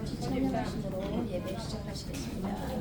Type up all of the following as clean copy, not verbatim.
다같이 찬양하심으로 예배 시작하시겠습니다.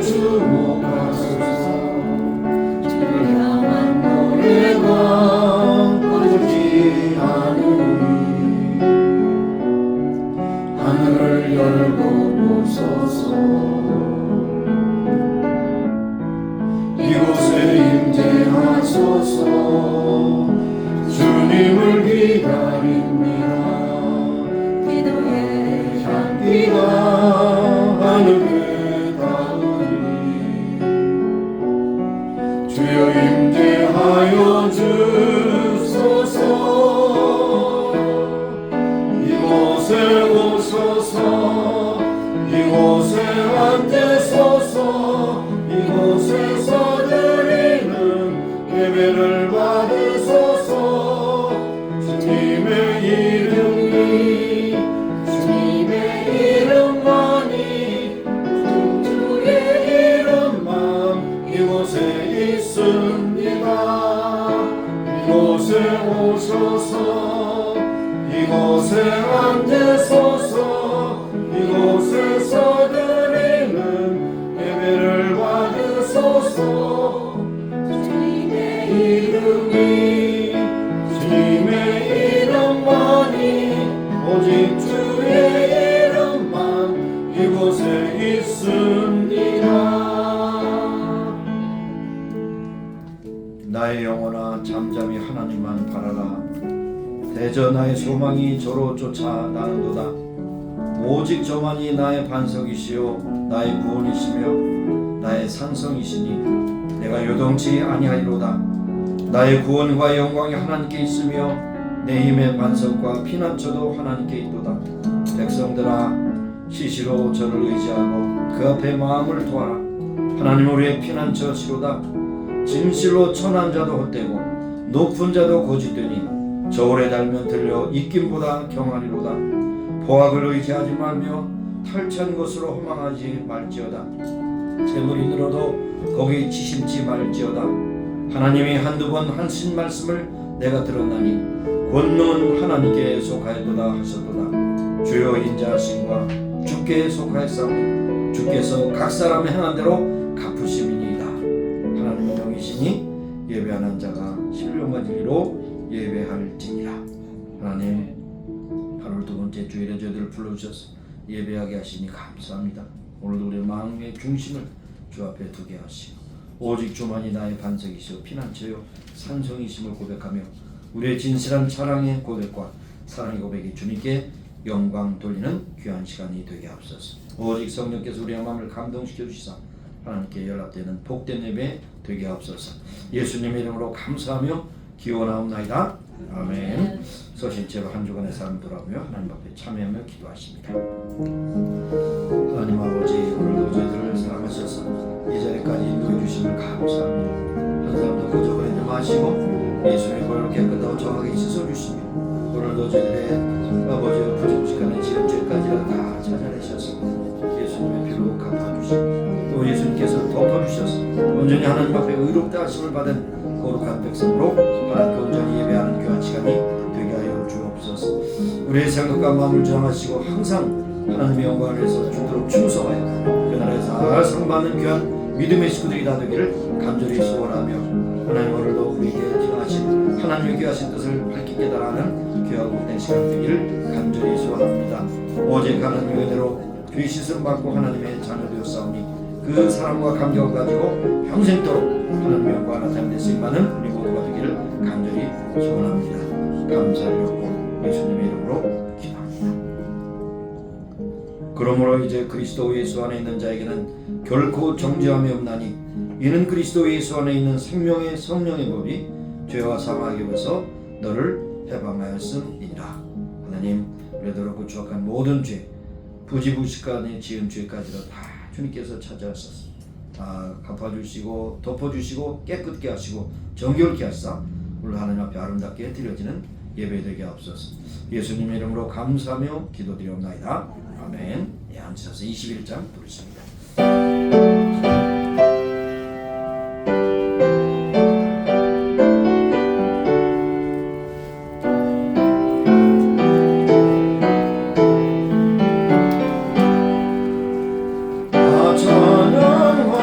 주목하소서. 주를 향한 노래가 꺼지지 않으니 하늘을 열고 보소서. 이곳에 임재하소서. 주님을 기다립니다. 기도의 향기가 하늘에 닿으니 주여 임재하여 주소서. 이곳에 오소서. 이곳에 앉으소서. 이곳에서 드리는 예배를 받으소서. 주님의 이름이 주님의 이름만이 주의 이름만 이곳에 있습니다. 이곳에 오소서. 이곳에 앉으소서. 이곳에서 드리는 예배를 받으소서. 주님의 이름이 주님의 이름만이 오직 주의 이름만 이곳에 있습니다. 나의 영혼아 잠잠히 하나님만 바라라. 대저 나의 소망이 저로 쫓아 나는도다. 오직 저만이 나의 반석이시요 나의 구원이시며 나의 산성이시니 내가 요동치 아니하리로다. 나의 구원과 영광이 하나님께 있으며 내 힘의 반석과 피난처도 하나님께 있도다. 백성들아 시시로 저를 의지하고 그 앞에 마음을 도하라. 하나님 우리의 피난처시로다. 진실로 천한 자도 헛되고 높은 자도 거짓되니 저울에 달면 들려 입김보다 경하리로다. 보악을 의지하지 말며 탈취한 것으로 허망하지 말지어다. 재물이 늘어도 거기 지심치 말지어다. 하나님이 한두 번 하신 말씀을 내가 들었나니 권능은 하나님께 속하였도다 하셨도다. 주여 인자하심과 주께 속하였사오니 주께서 각 사람의 행한 대로 갚으심이니이다. 하나님의 영이시니 예배하는 자가 신령과 진리로 예배할지니라. 하나님 8월 두 번째 주일에 저희들을 불러주셔서 예배하게 하시니 감사합니다. 오늘도 우리의 마음의 중심을 주 앞에 두게 하시고 오직 주만이 나의 반석이시오 피난처요 산성이심을 고백하며 우리의 진실한 사랑의 고백과 사랑의 고백이 주님께 영광 돌리는 귀한 시간이 되게 하옵소서. 오직 성령께서 우리의 마음을 감동시켜 주시사 하나님께 연락되는 복된 예배 되게 하옵소서. 예수님의 이름으로 감사하며 기원하옵나이다. 아멘. 서신체로 한 주간의 삶을 돌아보며 하나님 앞에 참여하며 기도하십니다. 하나님 아버지 오늘도 저희들을 사랑하셔서 이 자리까지 인도해 주심을 감사합니다. 한 사람도 그저 버리지 마시고 예수님의 보혈로 깨끗하고 정확하게 씻어주시며 오늘도 저희들의 아버지의 부족시간의 지역죄까지를 다 찾아내셔서 예수님의 피로 갚아주시고 또 예수님께서 덮어주셔서 온전히 하나님 앞에 의롭다 하심을 받은 거룩한 백성으로 하나님께 온전히 예배하는 귀한 시간이 되게 하여 주옵소서. 우리의 생각과 마음을 정하시고 항상 하나님의 영광을 위해서 주도록 충성하여 그 나라에서 상받는 귀한 믿음의 식구들이 다 되기를 간절히 소원하며 하나님 오늘도 우리에게 지나가신 하나님의 귀하신 뜻을 밝히 깨달아하는 귀하고 복된 시간 되기를 간절히 소원합니다. 오직 하나님의 은혜로 죄 씻음 받고 하나님의 자녀 되었사오니 그 사랑과 감격을 가지고 평생도록 하나님의 영광을 나타내는 데 쓰임받는 우리 모두가 되기를 간절히 소원합니다. 감사드렸고 예수님의 이름으로 기도합니다. 그러므로 이제 그리스도 예수 안에 있는 자에게는 결코 정죄함이 없나니 이는 그리스도 예수 안에 있는 생명의 성령의 법이 죄와 사망에게서 너를 해방하였음이니라. 하나님 우리들로 추악한 모든 죄 부지불식간에 지은 죄까지도 다 주님께서 찾아오셔서 갚아주시고 덮어주시고 깨끗게 하시고 정결케 하시사 오늘 하나님 앞에 아름답게 드려지는 예배되게 하옵소서. 예수님의 이름으로 감사하며 기도드리옵나이다. 아멘. 예, 앉으셔서 21장 부르십니다. 찬양하리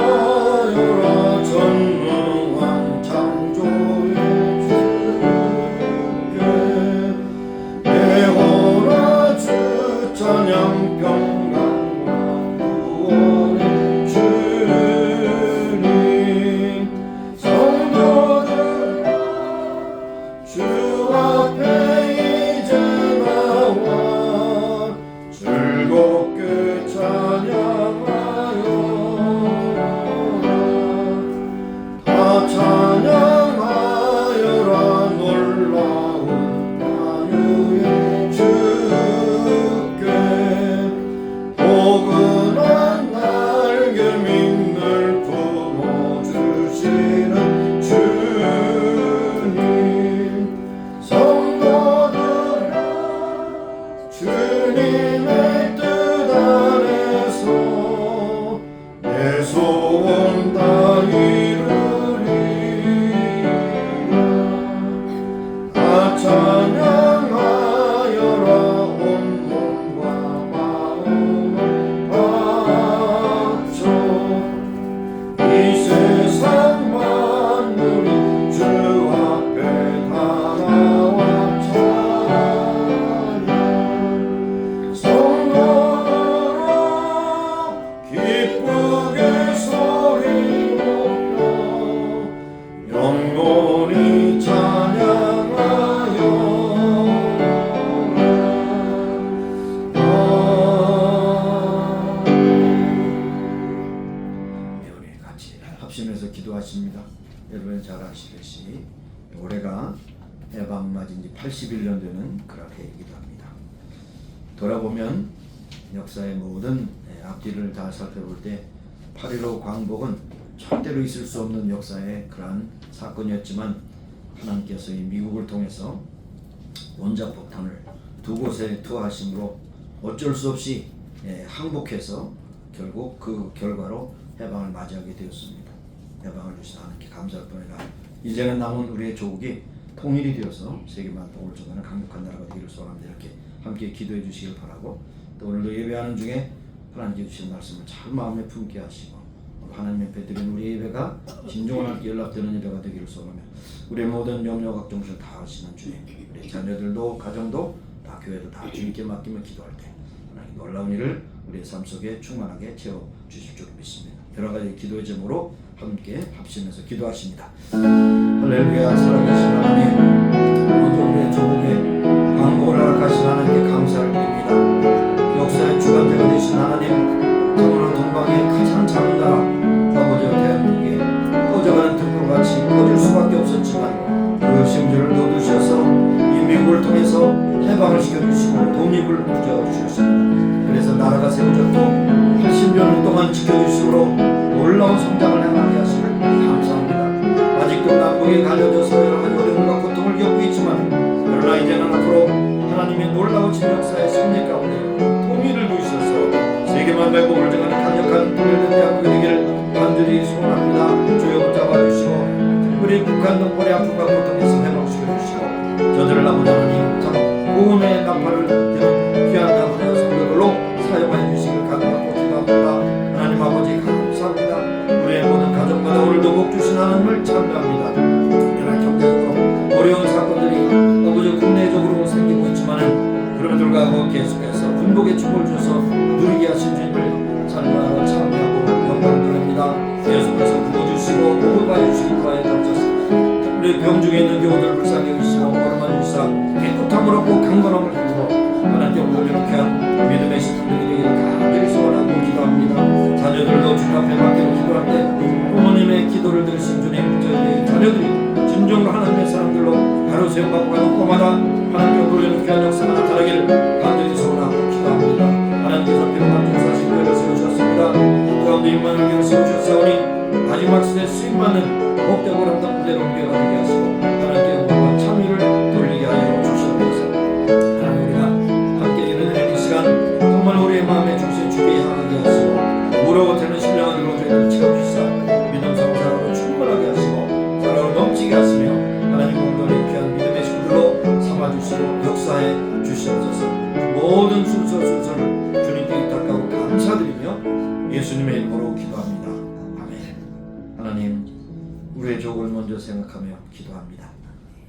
아시듯이 올해가 해방 맞은 지 81년 되는 그런 해이기도 합니다. 돌아보면 역사의 모든 앞뒤를 다 살펴볼 때 8.15 광복은 절대로 있을 수 없는 역사의 그러한 사건이었지만 하나님께서 이 미국을 통해서 원자폭탄을 두 곳에 투하하심으로 어쩔 수 없이 항복해서 결국 그 결과로 해방을 맞이하게 되었습니다. 해방을 주신 하나님께 감사할 뿐이라 이제는 남은 우리의 조국이 통일이 되어서 세계 만국을 주관하는 강력한 나라가 되기를 소원합니다. 이렇게 함께 기도해 주시길 바라고, 또 오늘도 예배하는 중에 하나님께 주신 말씀을 잘 마음에 품게 하시고 하나님 앞에 드린 우리 예배가 진정한 하나님께 연락되는 예배가 되기를 소원하며 우리의 모든 염려 걱정을 다 하시는 주님, 우리 자녀들도 가정도 다 교회도 다 주님께 맡기며 기도할 때 하나님 놀라운 일을 우리의 삶 속에 충만하게 채워주실 줄 믿습니다. 여러 가지 기도의 제목으로 함께 합심해서 기도하십니다. 할렐루야. 살아계신 하나님, 모든 우리의 조국에 광복을 허락하신 하나님께 감사를 드립니다. 역사의 주관자가 되신 하나님, 정말 동방의 가장 작은 나라 아버지와 대한민국에 꺼져가는 등불같이 꺼질 수밖에 없었지만 그 심지를 돋우셔서 이 미국을 통해서 해방을 시켜주시고 독립을 부여주셨습니다. 그래서 나라가 세워졌고 80년 동안 지켜주심으로 놀라운 성장을 행하게 하시길 감사합니다. 아직도 남북이 갈려져서 여러 가지 어려움과 고통을 겪고 있지만 그러나 이제는 앞으로 하나님의 놀라우신 역사의 승리 가운데 통일을 주셔서 세계만 발복을 정하는 강력한 통일된 대한민국이 되기를 간절히 소원합니다. 주여 붙잡아주시고 특별히 북한 동포의 아픔과 고통에서 해방시켜주시고 저들을 아버지 하나님 참 구원의 나팔을 드는 귀한 아버지와 성도들로 사용하여 주시길 간구하고 기도합니다. 하나님 아버지 감사합니다. 우리의 모든 가정마다 오늘도 복 주신 하나님을 찬양합니다. 그러나 경제적으로 어려운 사건들이 아버지 국내적으로 생기고 있지만은 그럼에도 불구하고 계속해서 군복의 축복을 주셔서 누리게 하신 주님을 찬양하고 참여하고 영광을 드립니다. 계속해서 부어주시고 복을 받아주시기 바에 감사합니다. 우리 병중에 있는 교우들 불쌍히 여기시고 걸음만 주시사 깨끗함으로 꼭 강건함을 힘으로 하나님께 올려놓게 한 믿음의 시스템들이 되기를 간절히 소원하고 기도합니다. 자녀들도 주님 앞에 맡기고 기도할 때 부모님의 기도를 들으신 주님, 저희 자녀들이 진정으로 하나님의 사람들로 바로 세움받고 가는 곳마다 하나님께 올려놓게 한 역사가 나타나기를 간절히 소원하고 기도합니다. 하나님께서 필요한 중사신 교회를 세우셨습니다. 그 가운데 임마누엘 교회를 세우셨사오니 마지막 시대에 쓰임받는 복되고 아름다운 무대로 옮겨가게 하시고 하나님께 영광과 참의를 돌리게 하여 주시옵소서. 하나님, 우리가 함께 예배드리는 이 시간 정말 우리의 마음에 중심 주게 향하게 하시고 물어보태는 신령한 로저를 채워주시사 믿음 성사로 충만하게 하시고 사랑으로 넘치게 하시며 하나님 공동의 귀한 믿음의 식구들로 삼아주시고 역사에 주시옵소서. 모든 순서를 주님께 부탁하고 감사드리며 예수님의 이름으로 기도합니다. 아멘. 하나님, 우리의 족을 먼저 생각하며 기도합니다.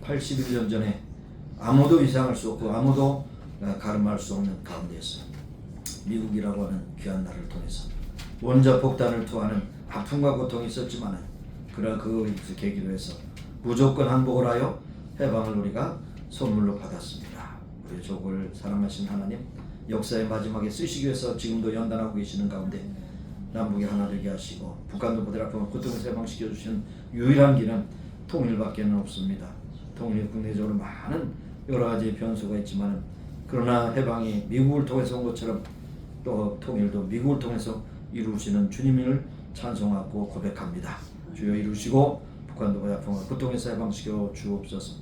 81년 전에 아무도 이상할 수 없고 아무도 가름할 수 없는 가운데서 미국이라고 하는 귀한 나라를 통해서 원자폭탄을 투하는 아픔과 고통이 있었지만 그러나 그것을 계기로 해서 무조건 항복을 하여 해방을 우리가 선물로 받았습니다. 우리 족을 사랑하신 하나님, 역사의 마지막에 쓰시기 위해서 지금도 연단하고 계시는 가운데 남북이 하나 되게 하시고 북한도 그들 앞에 고통에서 해방시켜 주시는 유일한 길은 통일밖에는 없습니다. 통일 국내적으로 많은 여러 가지 변수가 있지만 그러나 해방이 미국을 통해서 온 것처럼 또 통일도 미국을 통해서 이루시는 주님을 찬송하고 고백합니다. 주여 이루시고 북한도 고통과 고통에서 해방시켜 주옵소서.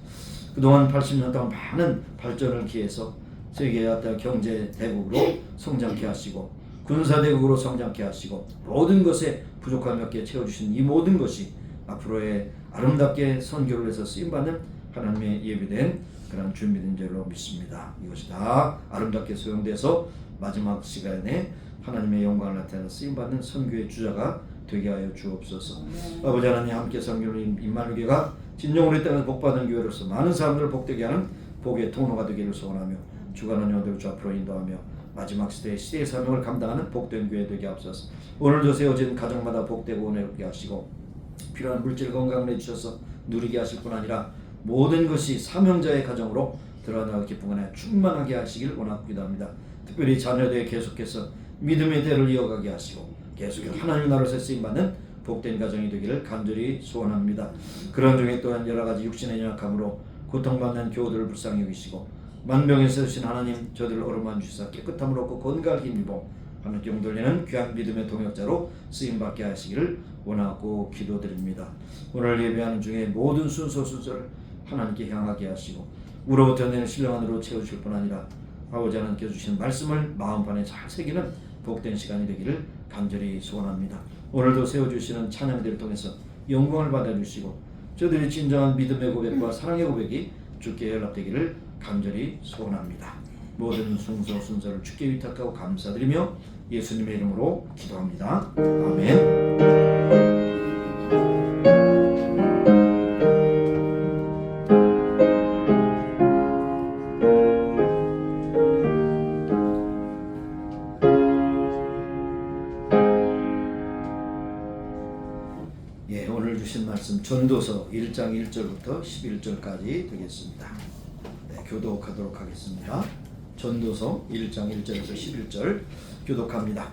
그동안 80년 동안 많은 발전을 기해서 세계의 경제 대국으로 성장케 하시고 군사 대국으로 성장케 하시고 모든 것에 부족한 몇 개 채워주신 이 모든 것이 앞으로의 아름답게 선교를 해서 쓰임받는 하나님의 예비된 그런 준비된 줄로 믿습니다. 이것이 다 아름답게 소용돼서 마지막 시간에 하나님의 영광을 나타내서 쓰임받는 선교의 주자가 되게 하여 주옵소서. 아버지 하나님, 함께 섬기는 임마누엘 교회가 진정으로 이 땅에서 복받은 교회로서 많은 사람들을 복되게 하는 복의 통로가 되기를 소원하며 주관하는 영들을 주 앞으로 인도하며 마지막 시대의 사명을 감당하는 복된 교회 되게 하옵소서. 오늘도 세워진 가정마다 복되고 은혜롭게 하시고 필요한 물질 건강을 해주셔서 누리게 하실 뿐 아니라 모든 것이 사명자의 가정으로 들어가는 기쁨 안에 충만하게 하시길 원하고 기도합니다. 특별히 자녀들에 계속해서 믿음의 대를 이어가게 하시고 계속해서 하나님의 나라에서 쓰임받는 복된 가정이 되기를 간절히 소원합니다. 그런 중에 또한 여러 가지 육신의 연약함으로 고통받는 교우들을 불쌍히 여기시고 만병에 세우신 하나님, 저들을 어루만 주시사 깨끗함을 얻고 건강을 힘입어 하나님께 용돌리는 귀한 믿음의 동역자로 쓰임받게 하시기를 원하고 기도드립니다. 오늘 예배하는 중에 모든 순서를 하나님께 향하게 하시고 우로부터 내는 신령 안으로 채우실 뿐 아니라 아버지 하나님께 주신 말씀을 마음판에 잘 새기는 복된 시간이 되기를 간절히 소원합니다. 오늘도 세워주시는 찬양들을 통해서 영광을 받아주시고 저들의 진정한 믿음의 고백과 사랑의 고백이 주께 연락되기를 간절히 소원합니다. 모든 순서를 주께 위탁하고 감사드리며 예수님의 이름으로 기도합니다. 아멘. 오늘 주신 말씀 전도서 1장 1절부터 11절까지 되겠습니다. 교독하도록 하겠습니다. 전도서 1장 1절에서 11절 교독합니다.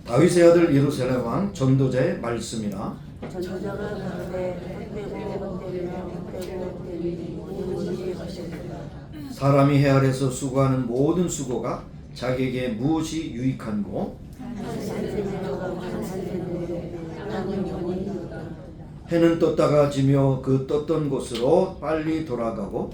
다윗의 아들 예루살렘 왕 전도자의 말씀이라. 전도자가 가로되 사람이 해 아래서 수고하는 모든 수고가 자기에게 무엇이 유익한고? 해는 떴다가 지며 그 떴던 곳으로 빨리 돌아가고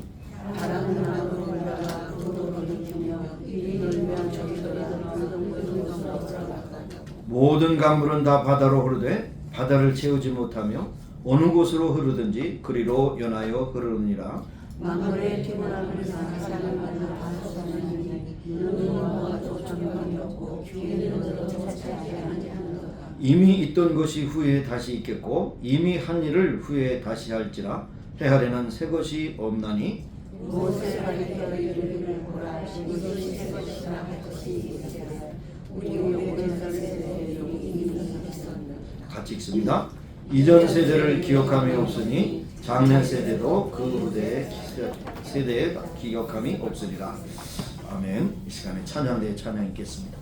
모든 강물은 다 바다로 흐르되 바다를 채우지 못하며 어느 곳으로 흐르든지 그리로 연하여 흐르느니라. 만물의 피곤함을 사랑을 받는 바다소나니 눈과 조청이 없고 귀는 들어 찾지 아니하는 것. 이미 있던 것이 후에 다시 있겠고 이미 한 일을 후에 다시 할지라. 해하려는 새 것이 없나니 모세가 이르기를 보라 이것이 새 것이라 할 것이 있으리라. 우리 오랜 세대에 이미 있었느니라. 같이 읽습니다. 이전 세대를 기억함이 없으니 장래 세대도 그 후대 세대에 기억함이 없으리라. 아멘. 이 시간에 찬양대에 찬양 있겠습니다.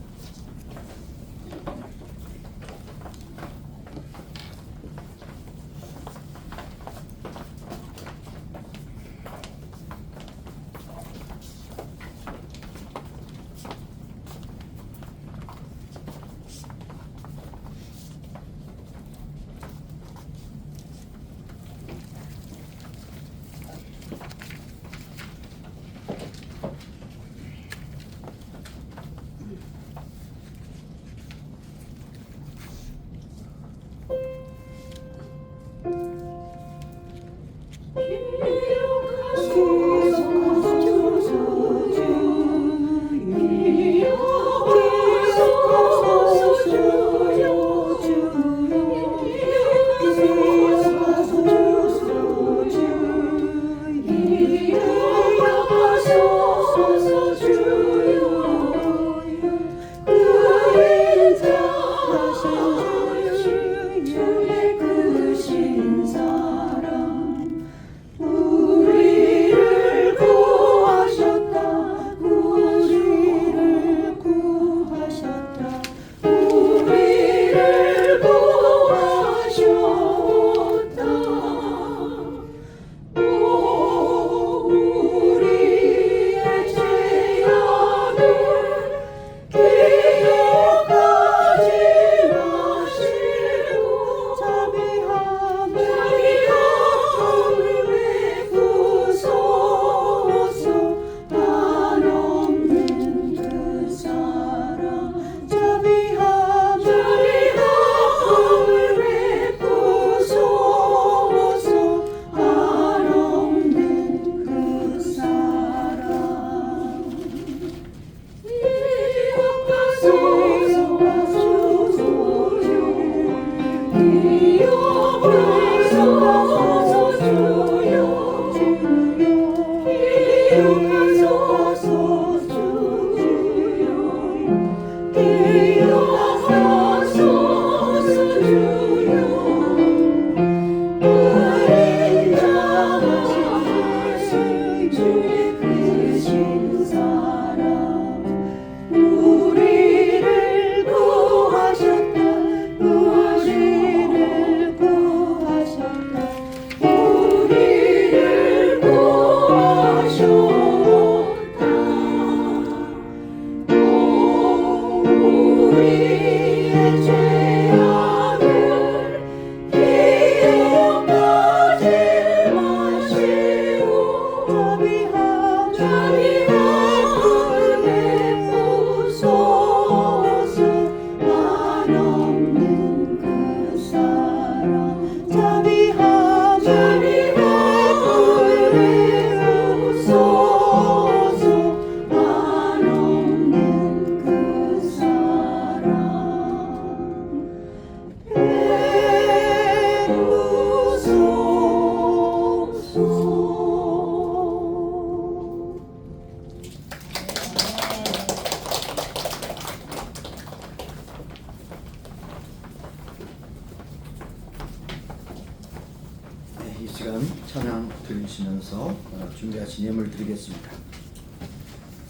드시면서 준비하신 예물 드리겠습니다.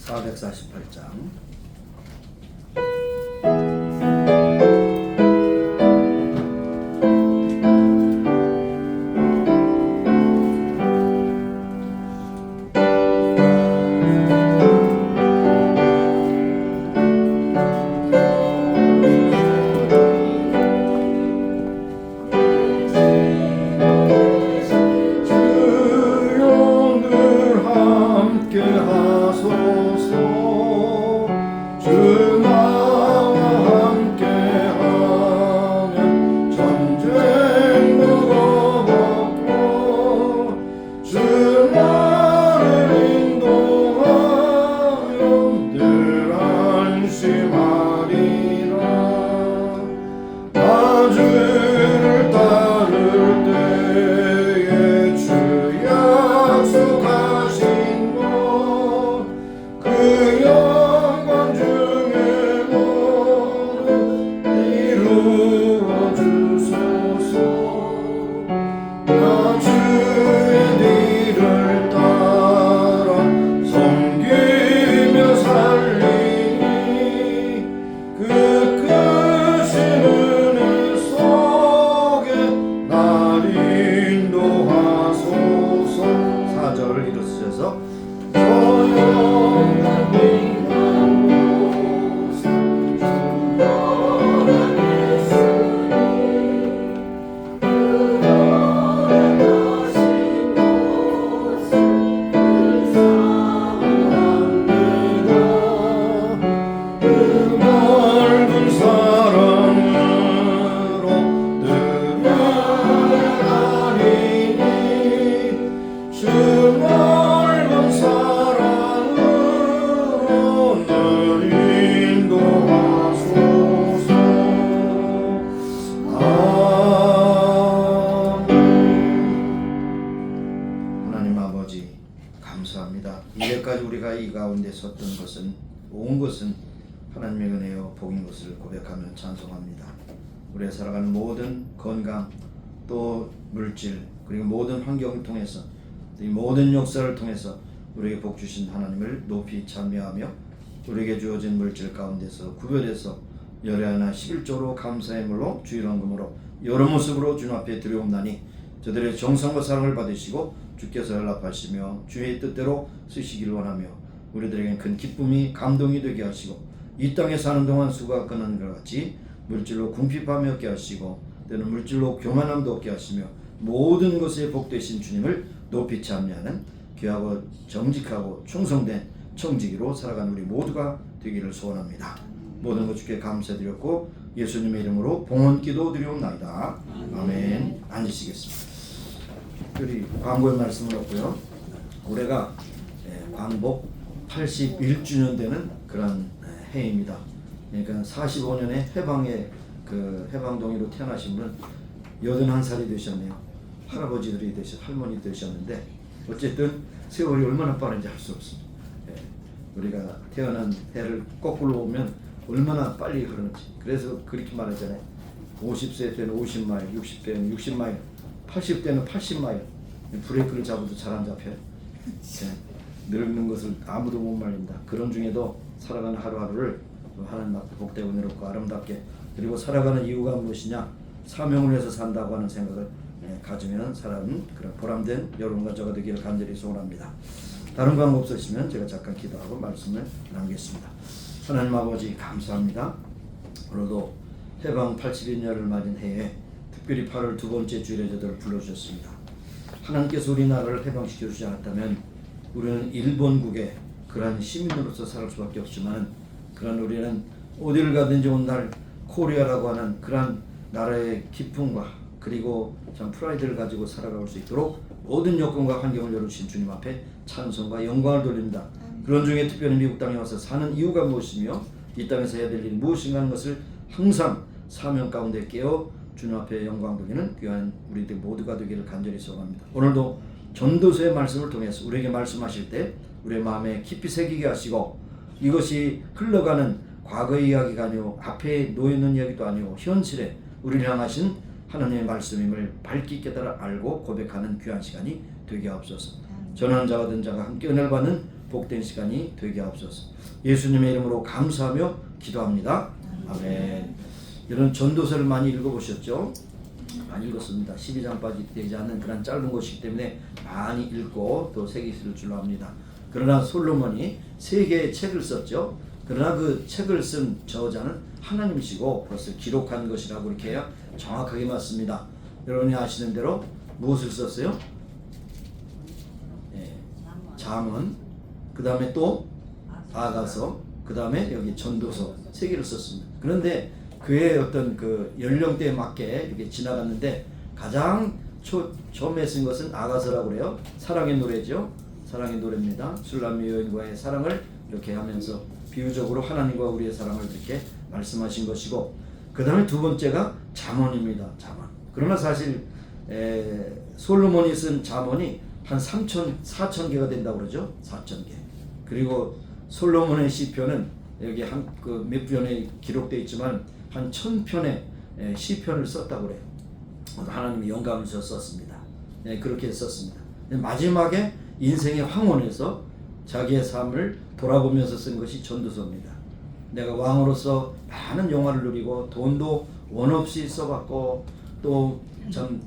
448장. 감사합니다. 이제까지 우리가 이 가운데 섰던 것은 온 것은 하나님의 은혜요 복인 것을 고백하며 찬송합니다. 우리가 살아가는 모든 건강 또 물질 그리고 모든 환경을 통해서 이 모든 역사를 통해서 우리에게 복 주신 하나님을 높이 찬미하며 우리에게 주어진 물질 가운데서 구별해서 열애하나 11조로 감사의 물로 주일원금으로 여러 모습으로 주님 앞에 드려옵나니 저들의 정성과 사랑을 받으시고 주께서 연락하시며 주의 뜻대로 쓰시기를 원하며 우리들에겐 큰 기쁨이 감동이 되게 하시고 이 땅에 사는 동안 수고가 끊는 것 같이 물질로 궁핍함이 없게 하시고 때는 물질로 교만함도 없게 하시며 모든 것에 복되신 주님을 높이 찬미하는 귀하고 정직하고 충성된 청지기로 살아가는 우리 모두가 되기를 소원합니다. 모든 것 주께 감사드렸고 예수님의 이름으로 봉헌 기도 드리옵나이다. 아멘. 앉으시겠습니다. 특별히 광고의 말씀을 얻고요. 올해가 광복 81주년 되는 그런 해입니다. 그러니까 45년의 해방의 그 해방동의로 태어나신 분은 81살이 되셨네요. 할아버지들이 할머니 되셨는데 어쨌든 세월이 얼마나 빠른지 알 수 없습니다. 우리가 태어난 해를 거꾸로 오면 얼마나 빨리 흐르는지. 그래서 그렇게 말하잖아요. 50세 때는 50마일, 60대는 60마일, 80대는 80마일. 브레이크를 잡아도 잘 안 잡혀요. 늙는 것을 아무도 못 말린다. 그런 중에도 살아가는 하루하루를 하나님 앞에 복되고 은혜롭고 아름답게 그리고 살아가는 이유가 무엇이냐? 사명을 위해서 산다고 하는 생각을 가지면 살아가는 그런 보람된 여러분과 저가 되기를 간절히 소원합니다. 다른 광고 없으시면 제가 잠깐 기도하고 말씀을 나누겠습니다. 하나님 아버지 감사합니다. 오늘도 해방 81년을 맞은 해에 특별히 8월 두 번째 주일에 저들을 불러주셨습니다. 하나님께서 우리나라를 해방시켜 주지 않았다면 우리는 일본국의 그러한 시민으로서 살 수밖에 없지만 그런 우리는 어디를 가든지 오늘 코리아라고 하는 그러한 나라의 기쁨과 그리고 참 프라이드를 가지고 살아갈 수 있도록 모든 여건과 환경을 열어주신 주님 앞에 찬송과 영광을 돌립니다. 그런 중에 특별히 미국 땅에 와서 사는 이유가 무엇이며 이 땅에서 해야 될 일이 무엇인가 하는 것을 항상 사명 가운데 깨어 주님 앞에 영광 돌리는 귀한 우리들 모두가 되기를 간절히 소원합니다. 오늘도 전도서의 말씀을 통해서 우리에게 말씀하실 때 우리의 마음에 깊이 새기게 하시고 이것이 흘러가는 과거의 이야기가 아니오 앞에 놓여있는 이야기도 아니오 현실에 우리를 향하신 하나님의 말씀임을 밝히 깨달아 알고 고백하는 귀한 시간이 되게 하옵소서. 전하는 자가 된 자가 함께 은혜를 받는 복된 시간이 되게 하옵소서. 예수님의 이름으로 감사하며 기도합니다. 아멘. 이런 전도서를 많이 읽어보셨죠? 많이 읽었습니다. 12장까지 되지 않는 그런 짧은 것이기 때문에 많이 읽고 또 새기실 줄로 압니다. 그러나 솔로몬이 3개의 책을 썼죠. 그러나 그 책을 쓴 저자는 하나님이시고 벌써 기록한 것이라고 이렇게 해야 정확하게 맞습니다. 여러분이 아시는 대로 무엇을 썼어요? 잠언, 그 다음에 또 아가서, 그 다음에 여기 전도서 3개를 썼습니다. 그런데 그의 어떤 그 연령대에 맞게 이렇게 지나갔는데 가장 처음에 쓴 것은 아가서라고 그래요. 사랑의 노래죠. 사랑의 노래입니다. 술람미 여인과의 사랑을 이렇게 하면서 비유적으로 하나님과 우리의 사랑을 이렇게 말씀하신 것이고, 그 다음에 두 번째가 잠언입니다. 잠언. 그러나 사실 솔로몬이 쓴 잠언이 한 4,000개가 된다고 그러죠. 4,000개. 그리고 솔로몬의 시편은 여기 한 그 몇 편에 기록되어 있지만 한 1,000편의 시편을 썼다고 그래요. 하나님이 영감을 주셔서 썼습니다. 그렇게 썼습니다. 마지막에 인생의 황혼에서 자기의 삶을 돌아보면서 쓴 것이 전도서입니다. 내가 왕으로서 많은 영화를 누리고 돈도 원 없이 써봤고 또 참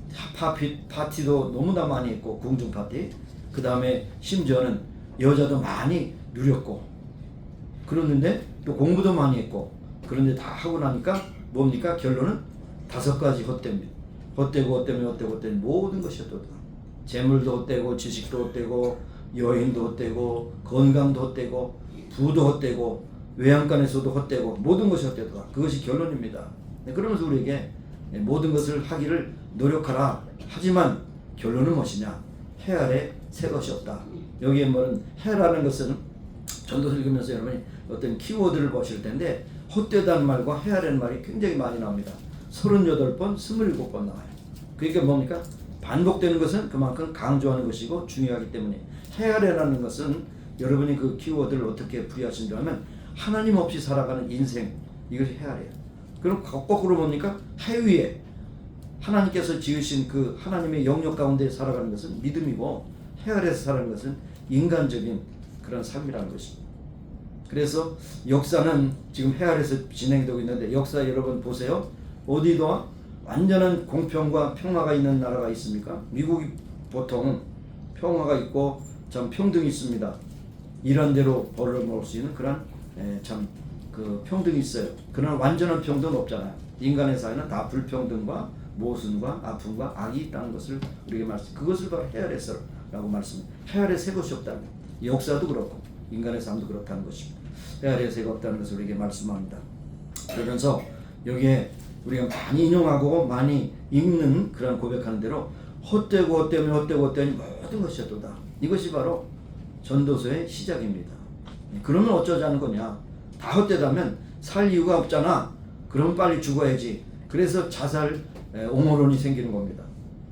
파티도 너무나 많이 했고 궁중 파티, 그 다음에 심지어는 여자도 많이 누렸고 그러는데 또 공부도 많이 했고 그런데 다 하고 나니까 뭡니까? 결론은 5가지 헛됩니다. 헛되고 모든 것이 헛되고 재물도 헛되고 지식도 헛되고 여행도 헛되고 건강도 헛되고 부도 헛되고 외양간에서도 헛되고 모든 것이 헛되다. 그것이 결론입니다. 그러면서 우리에게 모든 것을 하기를 노력하라. 하지만 결론은 무엇이냐? 해 아래 새 것이 없다. 여기에 뭐는 해라는 것은 전도서 읽으면서 여러분이 어떤 키워드를 보실 텐데 헛되다는 말과 해 아래는 말이 굉장히 많이 나옵니다. 38번, 27번 나와요. 그러니까 뭡니까? 반복되는 것은 그만큼 강조하는 것이고 중요하기 때문에 해 아래라는 것은 여러분이 그 키워드를 어떻게 풀이하신지 하면 하나님 없이 살아가는 인생, 이것이 해 아래예요. 그럼 거꾸로 뭡니까? 해 위에 하나님께서 지으신 그 하나님의 영역 가운데 살아가는 것은 믿음이고 해 아래에서 살아가는 것은 인간적인 그런 삶이라는 것입니다. 그래서 역사는 지금 해 아래에서 진행되고 있는데 역사 여러분 보세요. 어디도 완전한 공평과 평화가 있는 나라가 있습니까? 미국이 보통 평화가 있고 참 평등이 있습니다. 이란대로 벌을 먹을 수 있는 그런 참 그 평등이 있어요. 그러나 완전한 평등은 없잖아요. 인간의 사회는 다 불평등과 모순과 아픔과 악이 있다는 것을 우리에게 말씀. 그것을 바로 해 아래서라고 말씀합니다. 해 아래 새 것이 없다는 것. 역사도 그렇고 인간의 삶도 그렇다는 것입니다. 해 아래 새가 없다는 것을 우리에게 말씀합니다. 그러면서 여기에 우리가 많이 인용하고 많이 읽는 그런 고백하는 대로 헛되고 모든 것이 헛되다. 이것이 바로 전도서의 시작입니다. 그러면 어쩌자는 거냐? 다 헛되다면 살 이유가 없잖아. 그럼 빨리 죽어야지. 그래서 자살 옹호론이 생기는 겁니다.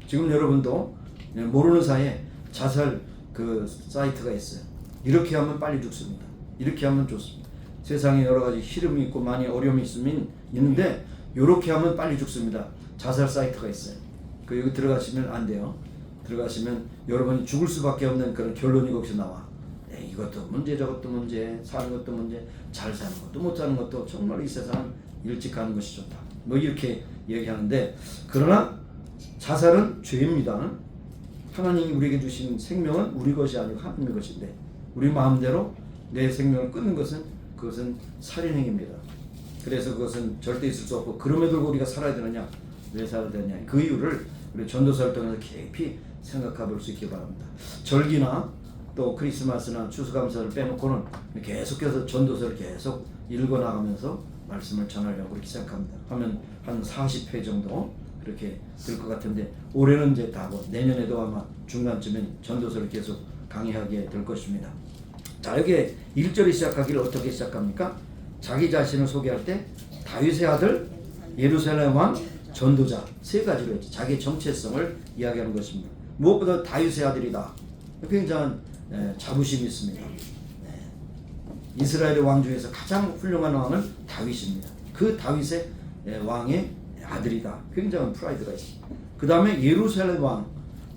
지금 여러분도 모르는 사이에 자살 그 사이트가 있어요. 이렇게 하면 빨리 죽습니다. 이렇게 하면 좋습니다. 세상에 여러 가지 희름이 있고 많이 어려움이 있는데 이렇게 하면 빨리 죽습니다. 자살 사이트가 있어요. 그 여기 들어가시면 안 돼요. 들어가시면 여러분이 죽을 수밖에 없는 그런 결론이 거기서 나와. 이것도 문제, 저것도 문제, 사는 것도 문제, 잘 사는 것도 못 사는 것도 정말 이 세상은 일찍 가는 것이 좋다. 뭐 이렇게 얘기하는데 그러나 자살은 죄입니다. 하나님이 우리에게 주신 생명은 우리 것이 아니고 하나님의 것인데 우리 마음대로 내 생명을 끊는 것은 그것은 살인행위입니다. 그래서 그것은 절대 있을 수 없고 그럼에도 불구하고 우리가 살아야 되느냐? 왜 살아야 되느냐? 그 이유를 우리 전도서를 통해서 깊이 생각해 볼 수 있기 바랍니다. 절기나 또 크리스마스나 추수감사를 빼놓고는 계속해서 전도서를 계속 읽어나가면서 말씀을 전하려고 그렇게 생각합니다. 하면 한 40회 정도 그렇게 될 것 같은데 올해는 이제 다고 내년에도 아마 중간쯤엔 전도서를 계속 강의하게 될 것입니다. 자, 여기에 1절이 시작하기를 어떻게 시작합니까? 자기 자신을 소개할 때 다윗의 아들 예루살렘 왕 전도자 3가지로 했죠. 자기의 정체성을 이야기하는 것입니다. 무엇보다 다윗의 아들이다. 굉장한 자부심이 있습니다. 이스라엘의 왕 중에서 가장 훌륭한 왕은 다윗입니다. 그 다윗의 왕의 아들이다. 굉장한 프라이드가 있습니다. 그 다음에 예루살렘 왕.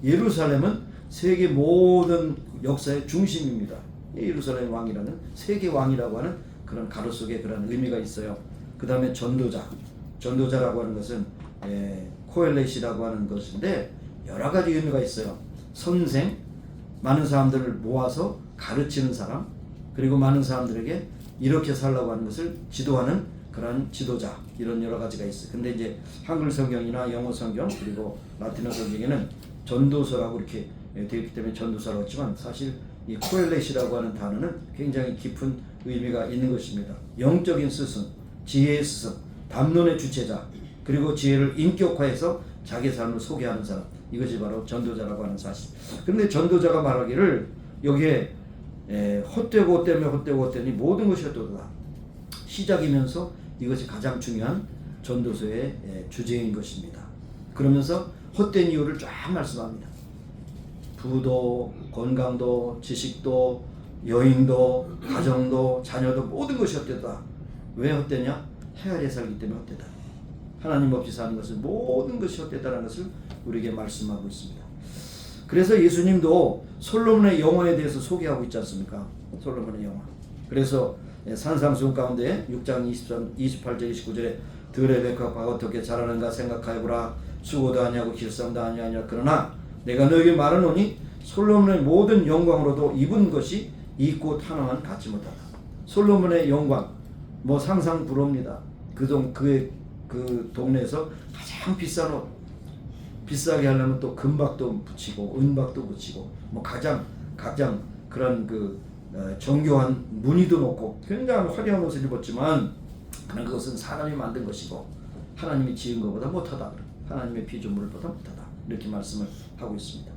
예루살렘은 세계 모든 역사의 중심입니다. 예루살렘 왕이라는 세계 왕이라고 하는 그런 가로 속에 그런 의미가 있어요. 그 다음에 전도자라고 하는 것은 코엘렛이라고 하는 것인데 여러 가지 의미가 있어요. 선생, 많은 사람들을 모아서 가르치는 사람, 그리고 많은 사람들에게 이렇게 살라고 하는 것을 지도하는 그런 지도자, 이런 여러 가지가 있어요. 근데 이제 한글 성경이나 영어 성경 그리고 라틴어 성경에는 전도서라고 이렇게 되어 있기 때문에 전도사라고 했지만 사실 이 코엘렛이라고 하는 단어는 굉장히 깊은 의미가 있는 것입니다. 영적인 스승, 지혜의 스승, 담론의 주체자, 그리고 지혜를 인격화해서 자기 삶을 소개하는 사람, 이것이 바로 전도자라고 하는 사실. 그런데 전도자가 말하기를 여기에 헛되고 헛되니 모든 것이 헛되다. 시작이면서 이것이 가장 중요한 전도서의 주제인 것입니다. 그러면서 헛된 이유를 쫙 말씀합니다. 부도, 건강도, 지식도, 여행도, 가정도, 자녀도 모든 것이 헛되다. 왜 헛되냐? 헤아려 살기 때문에 헛되다. 하나님 없이 사는 것은 모든 것이 헛되다는 것을 우리에게 말씀하고 있습니다. 그래서 예수님도 솔로몬의 영화에 대해서 소개하고 있지 않습니까? 솔로몬의 영화. 그래서 산상수훈 가운데 6장 28절 29절에 들의 백합화가 어떻게 자라는가 생각하여보라. 수고도 아니하고 길쌈도 아니하냐. 그러나 내가 너에게 말하노니 솔로몬의 모든 영광으로도 입은 것이 있고 탐함은 갖지 못하다. 솔로몬의 영광, 뭐 상상 불허입니다. 그 동네에서 가장 비싼 옷, 비싸게 하려면 또 금박도 붙이고 은박도 붙이고 뭐 가장 그런 정교한 무늬도 놓고 굉장히 화려한 옷을 입었지만 그것은 사람이 만든 것이고 하나님이 지은 것보다 못하다. 하나님의 피조물보다 못하다. 이렇게 말씀을 하고 있습니다.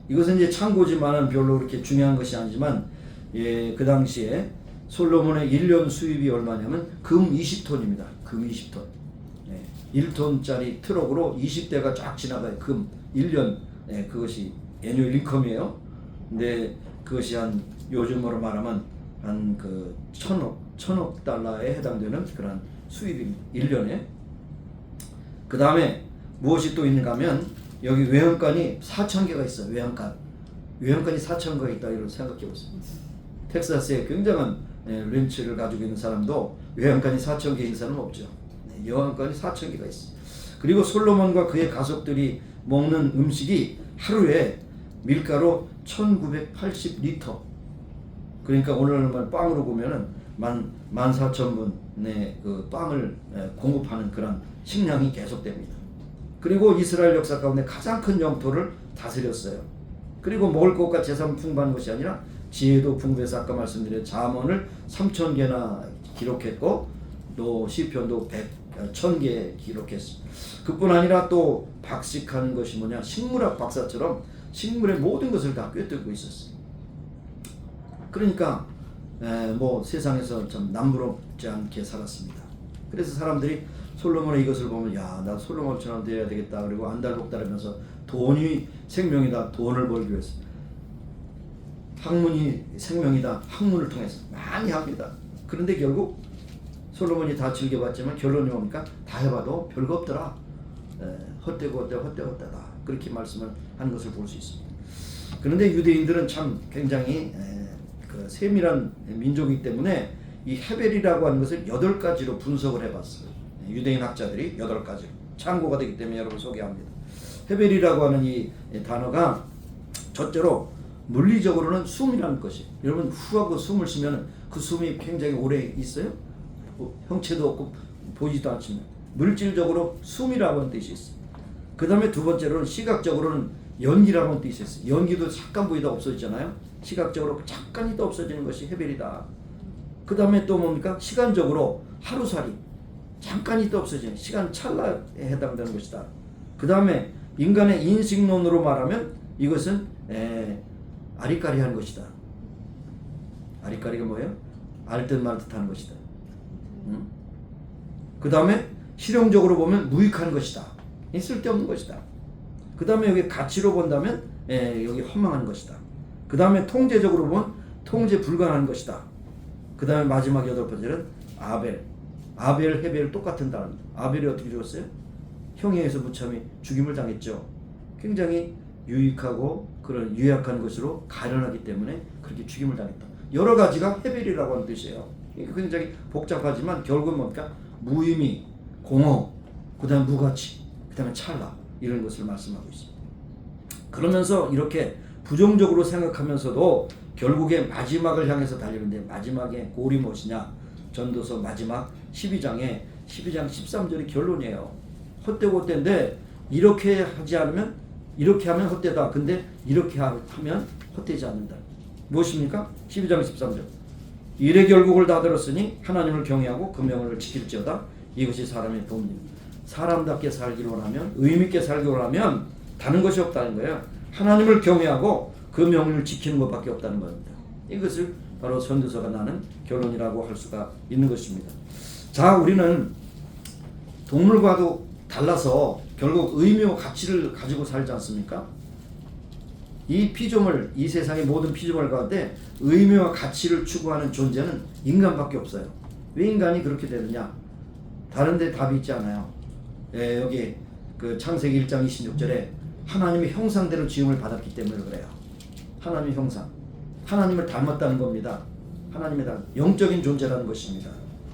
이것은 이제 참고지만은 별로 그렇게 중요한 것이 아니지만 그 당시에 솔로몬의 1년 수입이 얼마냐면 금 20톤입니다. 금 20톤. 1톤짜리 트럭으로 20대가 쫙 지나가요. 금 1년. 그것이 애뉴얼 인컴이에요. 근데 그것이 한 요즘으로 말하면 한 천억 달러에 해당되는 그런 수입입니다. 1년에. 그 다음에 무엇이 또 있는가 하면 여기 외양간이 4,000개가 있어요. 외양간이 4,000개가 있다. 이런 생각해 보세요. 텍사스에 굉장한 렌치를 가지고 있는 사람도 외양간이 4,000개인 사람은 없죠. 여왕간이 4,000개가 있어요. 그리고 솔로몬과 그의 가족들이 먹는 음식이 하루에 밀가루 1980리터. 그러니까 오늘날 빵으로 보면은 14,000분의 그 빵을 공급하는 그런 식량이 계속됩니다. 그리고 이스라엘 역사 가운데 가장 큰 영토를 다스렸어요. 그리고 먹을 것과 재산 풍부한 것이 아니라 지혜도 풍부해서 아까 말씀드린 잠언을 3,000개나 기록했고 또 시편도 1,000개 기록했습니다. 그뿐 아니라 또 박식한 것이 뭐냐, 식물학 박사처럼 식물의 모든 것을 다 꿰뚫고 있었어요. 그러니까 뭐 세상에서 좀 남부럽지 않게 살았습니다. 그래서 사람들이 솔로몬의 이것을 보면 야, 나 솔로몬처럼 되어야 되겠다. 그리고 안달복달하면서 돈이 생명이다. 돈을 벌기 위해서. 학문이 생명이다. 학문을 통해서 많이 합니다. 그런데 결국 솔로몬이 다 즐겨봤지만 결론이 뭡니까? 다 해봐도 별거 없더라. 헛되고 헛되다. 그렇게 말씀을 하는 것을 볼 수 있습니다. 그런데 유대인들은 참 굉장히 그 세밀한 민족이기 때문에 이 헤벨이라고 하는 것을 8가지로 분석을 해봤어요. 유대인 학자들이 8가지로 참고가 되기 때문에 여러분 소개합니다. 헤벨이라고 하는 이 단어가 첫째로 물리적으로는 숨이라는 것이, 여러분 후하고 숨을 쉬면 그 숨이 굉장히 오래 있어요? 형체도 없고 보이지도 않지만 물질적으로 숨이라고 하는 뜻이 있어요. 그 다음에 두 번째로는 시각적으로는 연기라고 하는 뜻이 있어요. 연기도 잠깐 보이다 없어지잖아요. 시각적으로 잠깐 있다 없어지는 것이 헤벨이다. 그 다음에 또 뭡니까? 시간적으로 하루살이 잠깐 있다 없어지는 시간 찰나에 해당되는 것이다. 그 다음에 인간의 인식론으로 말하면 이것은 아리까리한 것이다. 아리까리가 뭐예요? 알듯 말듯 하는 것이다. 그 다음에 실용적으로 보면 무익한 것이다. 쓸데없는 것이다. 그 다음에 여기 가치로 본다면 여기 허망한 것이다. 그 다음에 통제적으로 보면 통제 불가능한 것이다. 그 다음에 마지막 8번째는 아벨, 헤벨 똑같은 단어입니다. 아벨이 어떻게 죽었어요? 형에 의해서 무참히 죽임을 당했죠. 굉장히 유익하고 그런 유약한 것으로 가련하기 때문에 그렇게 죽임을 당했다. 여러 가지가 헤벨이라고 하는 뜻이에요. 굉장히 복잡하지만 결국은 뭡니까? 무의미, 공허, 그 다음에 무가치, 그 다음에 찰나 이런 것을 말씀하고 있습니다. 그러면서 이렇게 부정적으로 생각하면서도 결국에 마지막을 향해서 달리는데 마지막에 골이 무엇이냐? 전도서 마지막 12장 13절이 결론이에요. 헛되고 헛된데 이렇게 하지 않으면 이렇게 하면 헛되다. 근데 이렇게 하면 헛되지 않는다. 무엇입니까? 12장 13절. 일의 결국을 다 들었으니 하나님을 경외하고 그 명을 지킬지어다. 이것이 사람의 본입니다. 사람답게 살기 원하면 의미있게 살기 원하면 다른 것이 없다는 거예요. 하나님을 경외하고 그 명령을 지키는 것밖에 없다는 겁니다. 이것을 바로 전도서가 나는 결론이라고 할 수가 있는 것입니다. 자, 우리는 동물과도 달라서 결국 의미와 가치를 가지고 살지 않습니까? 이 피조물, 이 세상의 모든 피조물 가운데 의미와 가치를 추구하는 존재는 인간밖에 없어요. 왜 인간이 그렇게 되느냐? 다른 데 답이 있지 않아요. 여기 그 창세기 1장 26절에 하나님의 형상대로 지음을 받았기 때문에 그래요. 하나님의 형상. 하나님을 닮았다는 겁니다. 하나님의 영적인 존재라는 것입니다.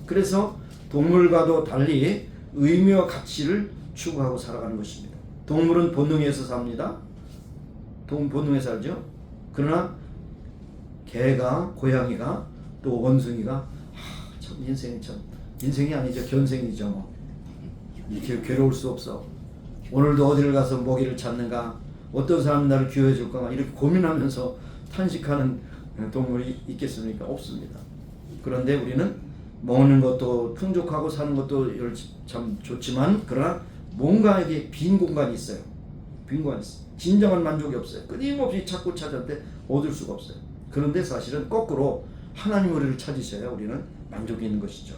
그래서 동물과도 달리 의미와 가치를 추구하고 살아가는 것입니다. 동물은 본능에서 삽니다. 본능에 살죠. 그러나 개가, 고양이가, 또 원숭이가 참 인생이 아니죠. 견생이죠. 뭐. 이렇게 괴로울 수 없어. 오늘도 어디를 가서 먹이를 찾는가, 어떤 사람이 나를 기여해 줄까 이렇게 고민하면서 탄식하는 동물이 있겠습니까? 없습니다. 그런데 우리는 먹는 것도 풍족하고 사는 것도 참 좋지만 그러나 뭔가에게 빈 공간이 있어요. 빈 공간이 있어요. 진정한 만족이 없어요. 끊임없이 찾고 찾았는데 얻을 수가 없어요. 그런데 사실은 거꾸로 하나님 우리를 찾으셔야 우리는 만족이 있는 것이죠.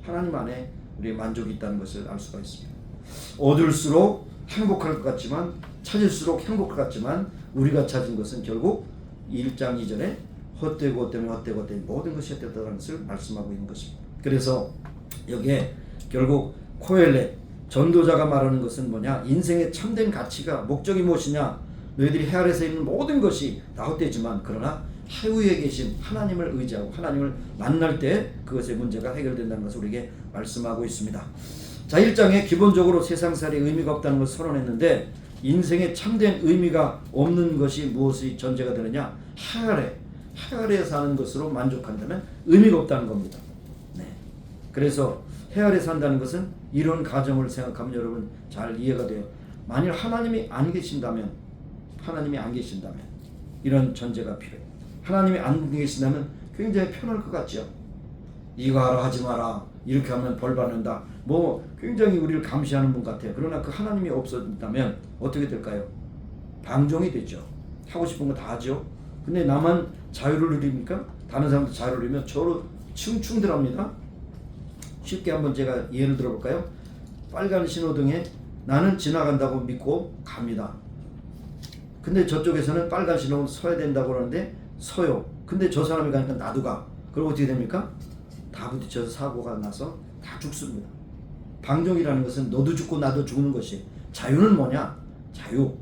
하나님 안에 우리의 만족이 있다는 것을 알 수가 있습니다. 얻을수록 행복할 것 같지만 찾을수록 행복할 것 같지만 우리가 찾은 것은 결국 1장 2절에 헛되고 헛되고 모든 것이 헛되다는 것을 말씀하고 있는 것입니다. 그래서 여기에 결국 코엘렛 전도자가 말하는 것은 뭐냐? 인생의 참된 가치가 목적이 무엇이냐? 너희들이 해 아래서 있는 모든 것이 다 헛되지만 그러나 해위에 계신 하나님을 의지하고 하나님을 만날 때 그것의 문제가 해결된다는 것을 우리에게 말씀하고 있습니다. 자, 1장에 기본적으로 세상살이 의미가 없다는 것을 선언했는데 인생에 참된 의미가 없는 것이 무엇이 전제가 되느냐? 해 아래 사는 것으로 만족한다면 의미가 없다는 겁니다. 네. 그래서 해 아래 산다는 것은 이런 가정을 생각하면 여러분 잘 이해가 돼요. 만일 하나님이 안 계신다면 이런 전제가 필요해요. 하나님이 안 계신다면 굉장히 편할 것 같죠. 이거 하라 하지 마라 이렇게 하면 벌 받는다 뭐 굉장히 우리를 감시하는 분 같아요. 그러나 그 하나님이 없었다면 어떻게 될까요? 방종이 되죠. 하고 싶은 거 다 하죠. 근데 나만 자유를 누립니까? 다른 사람도 자유를 누리면 저로 충충들합니다. 쉽게 한번 제가 예를 들어볼까요? 빨간 신호등에 나는 지나간다고 믿고 갑니다. 근데 저쪽에서는 빨간 신호등 서야 된다고 그러는데 서요. 근데 저 사람이 가니까 나도 가. 그럼 어떻게 됩니까? 다 부딪혀서 사고가 나서 다 죽습니다. 방종이라는 것은 너도 죽고 나도 죽는 것이. 자유는 뭐냐? 자유.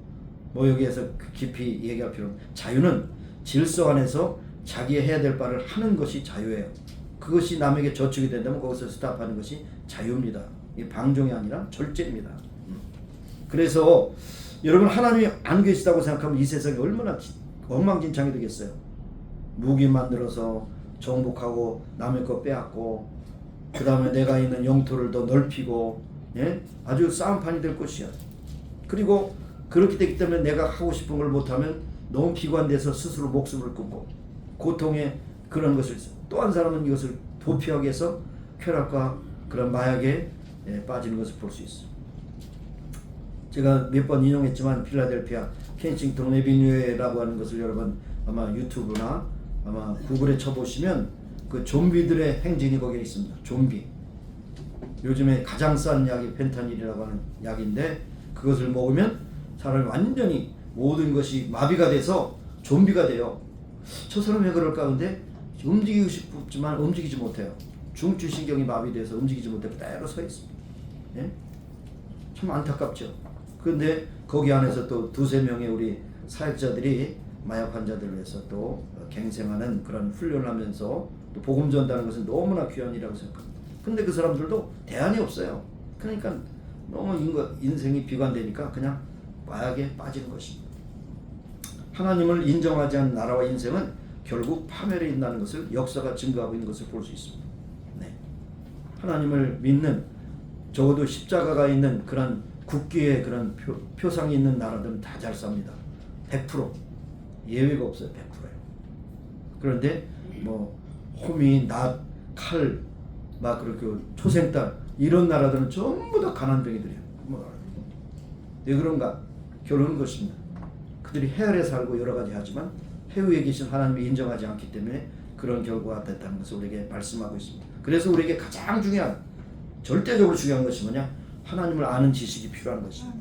뭐 여기에서 깊이 얘기할 필요는 자유는 질서 안에서 자기 해야 될 바를 하는 것이 자유예요. 그것이 남에게 저축이 된다면 거기서 스탑하는 것이 자유입니다. 이게 방종이 아니라 절제입니다. 그래서 여러분 하나님이 안 계시다고 생각하면 이 세상이 얼마나 엉망진창이 되겠어요. 무기 만들어서 정복하고 남의 거 빼앗고 그 다음에 내가 있는 영토를 더 넓히고 아주 싸움판이 될 것이야. 그리고 그렇게 되기 때문에 내가 하고 싶은 걸 못하면 너무 비관돼서 스스로 목숨을 끊고 고통에 그런 것을 또 한 사람은 이것을 도피하기 위해서 쾌락과 그런 마약에 빠지는 것을 볼 수 있어요. 제가 몇 번 인용했지만 필라델피아 켄싱턴 에비뉴에라고 하는 것을 여러분 아마 유튜브나 아마 구글에 쳐보시면 그 좀비들의 행진이 거기에 있습니다. 좀비. 요즘에 가장 싼 약이 펜타닐이라고 하는 약인데 그것을 먹으면 사람이 완전히 모든 것이 마비가 돼서 좀비가 돼요. 저 사람이 왜 그럴까? 근데 움직이고 싶지만 움직이지 못해요. 중추신경이 마비돼서 움직이지 못해 그대로 서 있습니다. 참 안타깝죠. 그런데 거기 안에서 또 두세 명의 우리 사역자들이 마약 환자들을 위해서 또 갱생하는 그런 훈련을 하면서 또 복음 전다는 것은 너무나 귀한 일이라고 생각합니다. 근데 그 사람들도 대안이 없어요. 그러니까 너무 인생이 비관되니까 그냥 마약에 빠지는 것입니다. 하나님을 인정하지 않는 나라와 인생은 결국 파멸에 있다는 것을 역사가 증거하고 있는 것을 볼 수 있습니다. 네. 하나님을 믿는 적어도 십자가가 있는 그런 국기의 그런 표상이 있는 나라들은 다 잘 삽니다. 100% 예외가 없어요. 100%예요. 그런데 뭐 호미, 낫, 칼, 막 그렇게 초생딸 이런 나라들은 전부 다 가난뱅이들이에요. 왜 그런가? 결론은 것입니다. 그들이 해아래 살고 여러 가지 하지만 해외에 계신 하나님을 인정하지 않기 때문에 그런 결과가 됐다는 것을 우리에게 말씀하고 있습니다. 그래서 우리에게 가장 중요한, 절대적으로 중요한 것이 뭐냐? 하나님을 아는 지식이 필요한 것입니다.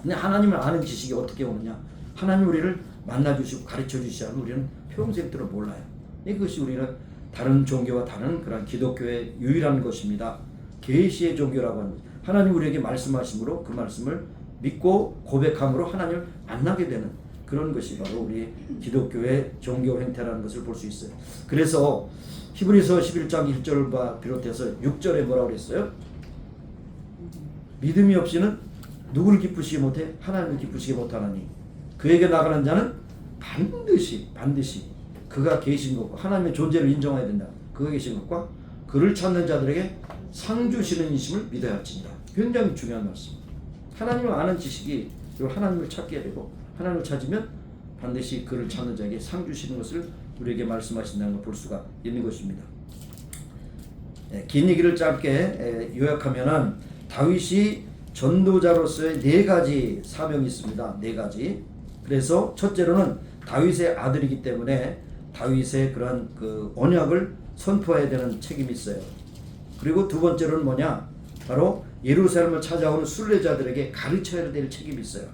근데 하나님을 아는 지식이 어떻게 오느냐? 하나님 우리를 만나주시고 가르쳐주시지 않으면 우리는 평생 동안 몰라요. 이것이 우리는 다른 종교와 다른 그런 기독교의 유일한 것입니다. 계시의 종교라고 하는 것. 하나님 우리에게 말씀하심으로 그 말씀을 믿고 고백함으로 하나님을 만나게 되는 그런 것이 바로 우리 기독교의 종교 행태라는 것을 볼 수 있어요. 그래서 히브리서 11장 1절과 비롯해서 6절에 뭐라고 그랬어요? 믿음이 없이는 누구를 기쁘시게 못해? 하나님을 기쁘시게 못하나니 그에게 나가는 자는 반드시 그가 계신 것과 하나님의 존재를 인정해야 된다. 그가 계신 것과 그를 찾는 자들에게 상 주시는 이심을 믿어야 할지니라. 굉장히 중요한 말씀. 하나님을 아는 지식이 하나님을 찾게 되고 하나님을 찾으면 반드시 그를 찾는 자에게 상 주시는 것을 우리에게 말씀하신다는 걸 볼 수가 있는 것입니다. 긴 얘기를 짧게 요약하면은 다윗이 전도자로서의 4가지 사명이 있습니다. 4가지. 그래서 첫째로는 다윗의 아들이기 때문에 다윗의 그런 그 언약을 선포해야 되는 책임이 있어요. 그리고 두 번째로는 뭐냐? 바로 예루살렘을 찾아오는 순례자들에게 가르쳐야 될 책임이 있어요.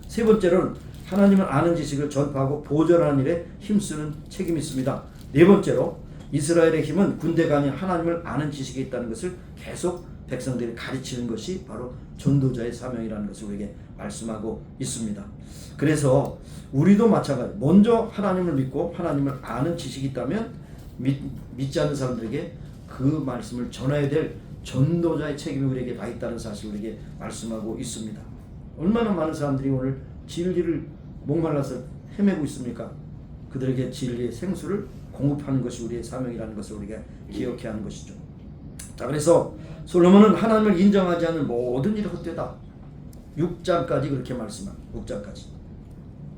세 번째로는 하나님을 아는 지식을 전파하고 보존하는 일에 힘쓰는 책임이 있습니다. 네 번째로 이스라엘의 힘은 군대가 아닌 하나님을 아는 지식이 있다는 것을 계속 백성들이 가르치는 것이 바로 전도자의 사명이라는 것을 우리에게 말씀하고 있습니다. 그래서 우리도 마찬가지. 먼저 하나님을 믿고 하나님을 아는 지식이 있다면 믿지 않는 사람들에게 그 말씀을 전해야 될 전도자의 책임이 우리에게 다 있다는 사실을 우리에게 말씀하고 있습니다. 얼마나 많은 사람들이 오늘 진리를 목말라서 헤매고 있습니까? 그들에게 진리의 생수를 공급하는 것이 우리의 사명이라는 것을 우리가 기억해야 하는 것이죠. 자, 그래서 솔로몬은 하나님을 인정하지 않는 모든 일이 헛되다. 6장까지 그렇게 말씀합니다. 6장까지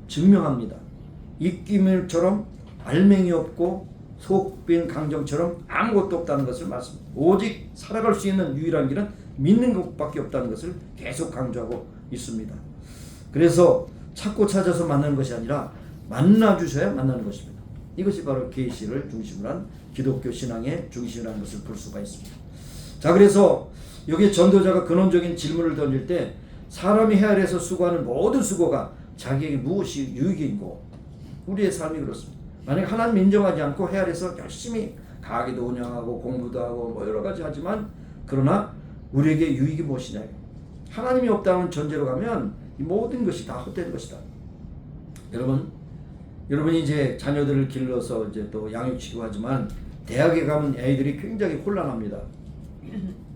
증명합니다. 입기물처럼 알맹이 없고 속빈 강정처럼 아무것도 없다는 것을 말씀합니다. 오직 살아갈 수 있는 유일한 길은 믿는 것밖에 없다는 것을 계속 강조하고 있습니다. 그래서 찾고 찾아서 만나는 것이 아니라 만나주셔야 만나는 것입니다. 이것이 바로 계시를 중심으로 한 기독교 신앙의 중심이라는 것을 볼 수가 있습니다. 자, 그래서 여기 전도자가 근원적인 질문을 던질 때 사람이 헤아려서 수고하는 모든 수고가 자기에게 무엇이 유익인고, 우리의 삶이 그렇습니다. 만약 하나님 인정하지 않고 헤아려서 열심히 가게도 운영하고 공부도 하고 뭐 여러 가지 하지만 그러나 우리에게 유익이 무엇이냐? 하나님이 없다는 전제로 가면 이 모든 것이 다 헛된 것이다. 여러분이 이제 자녀들을 길러서 이제 또 양육시키고 하지만 대학에 가면 애들이 굉장히 혼란합니다.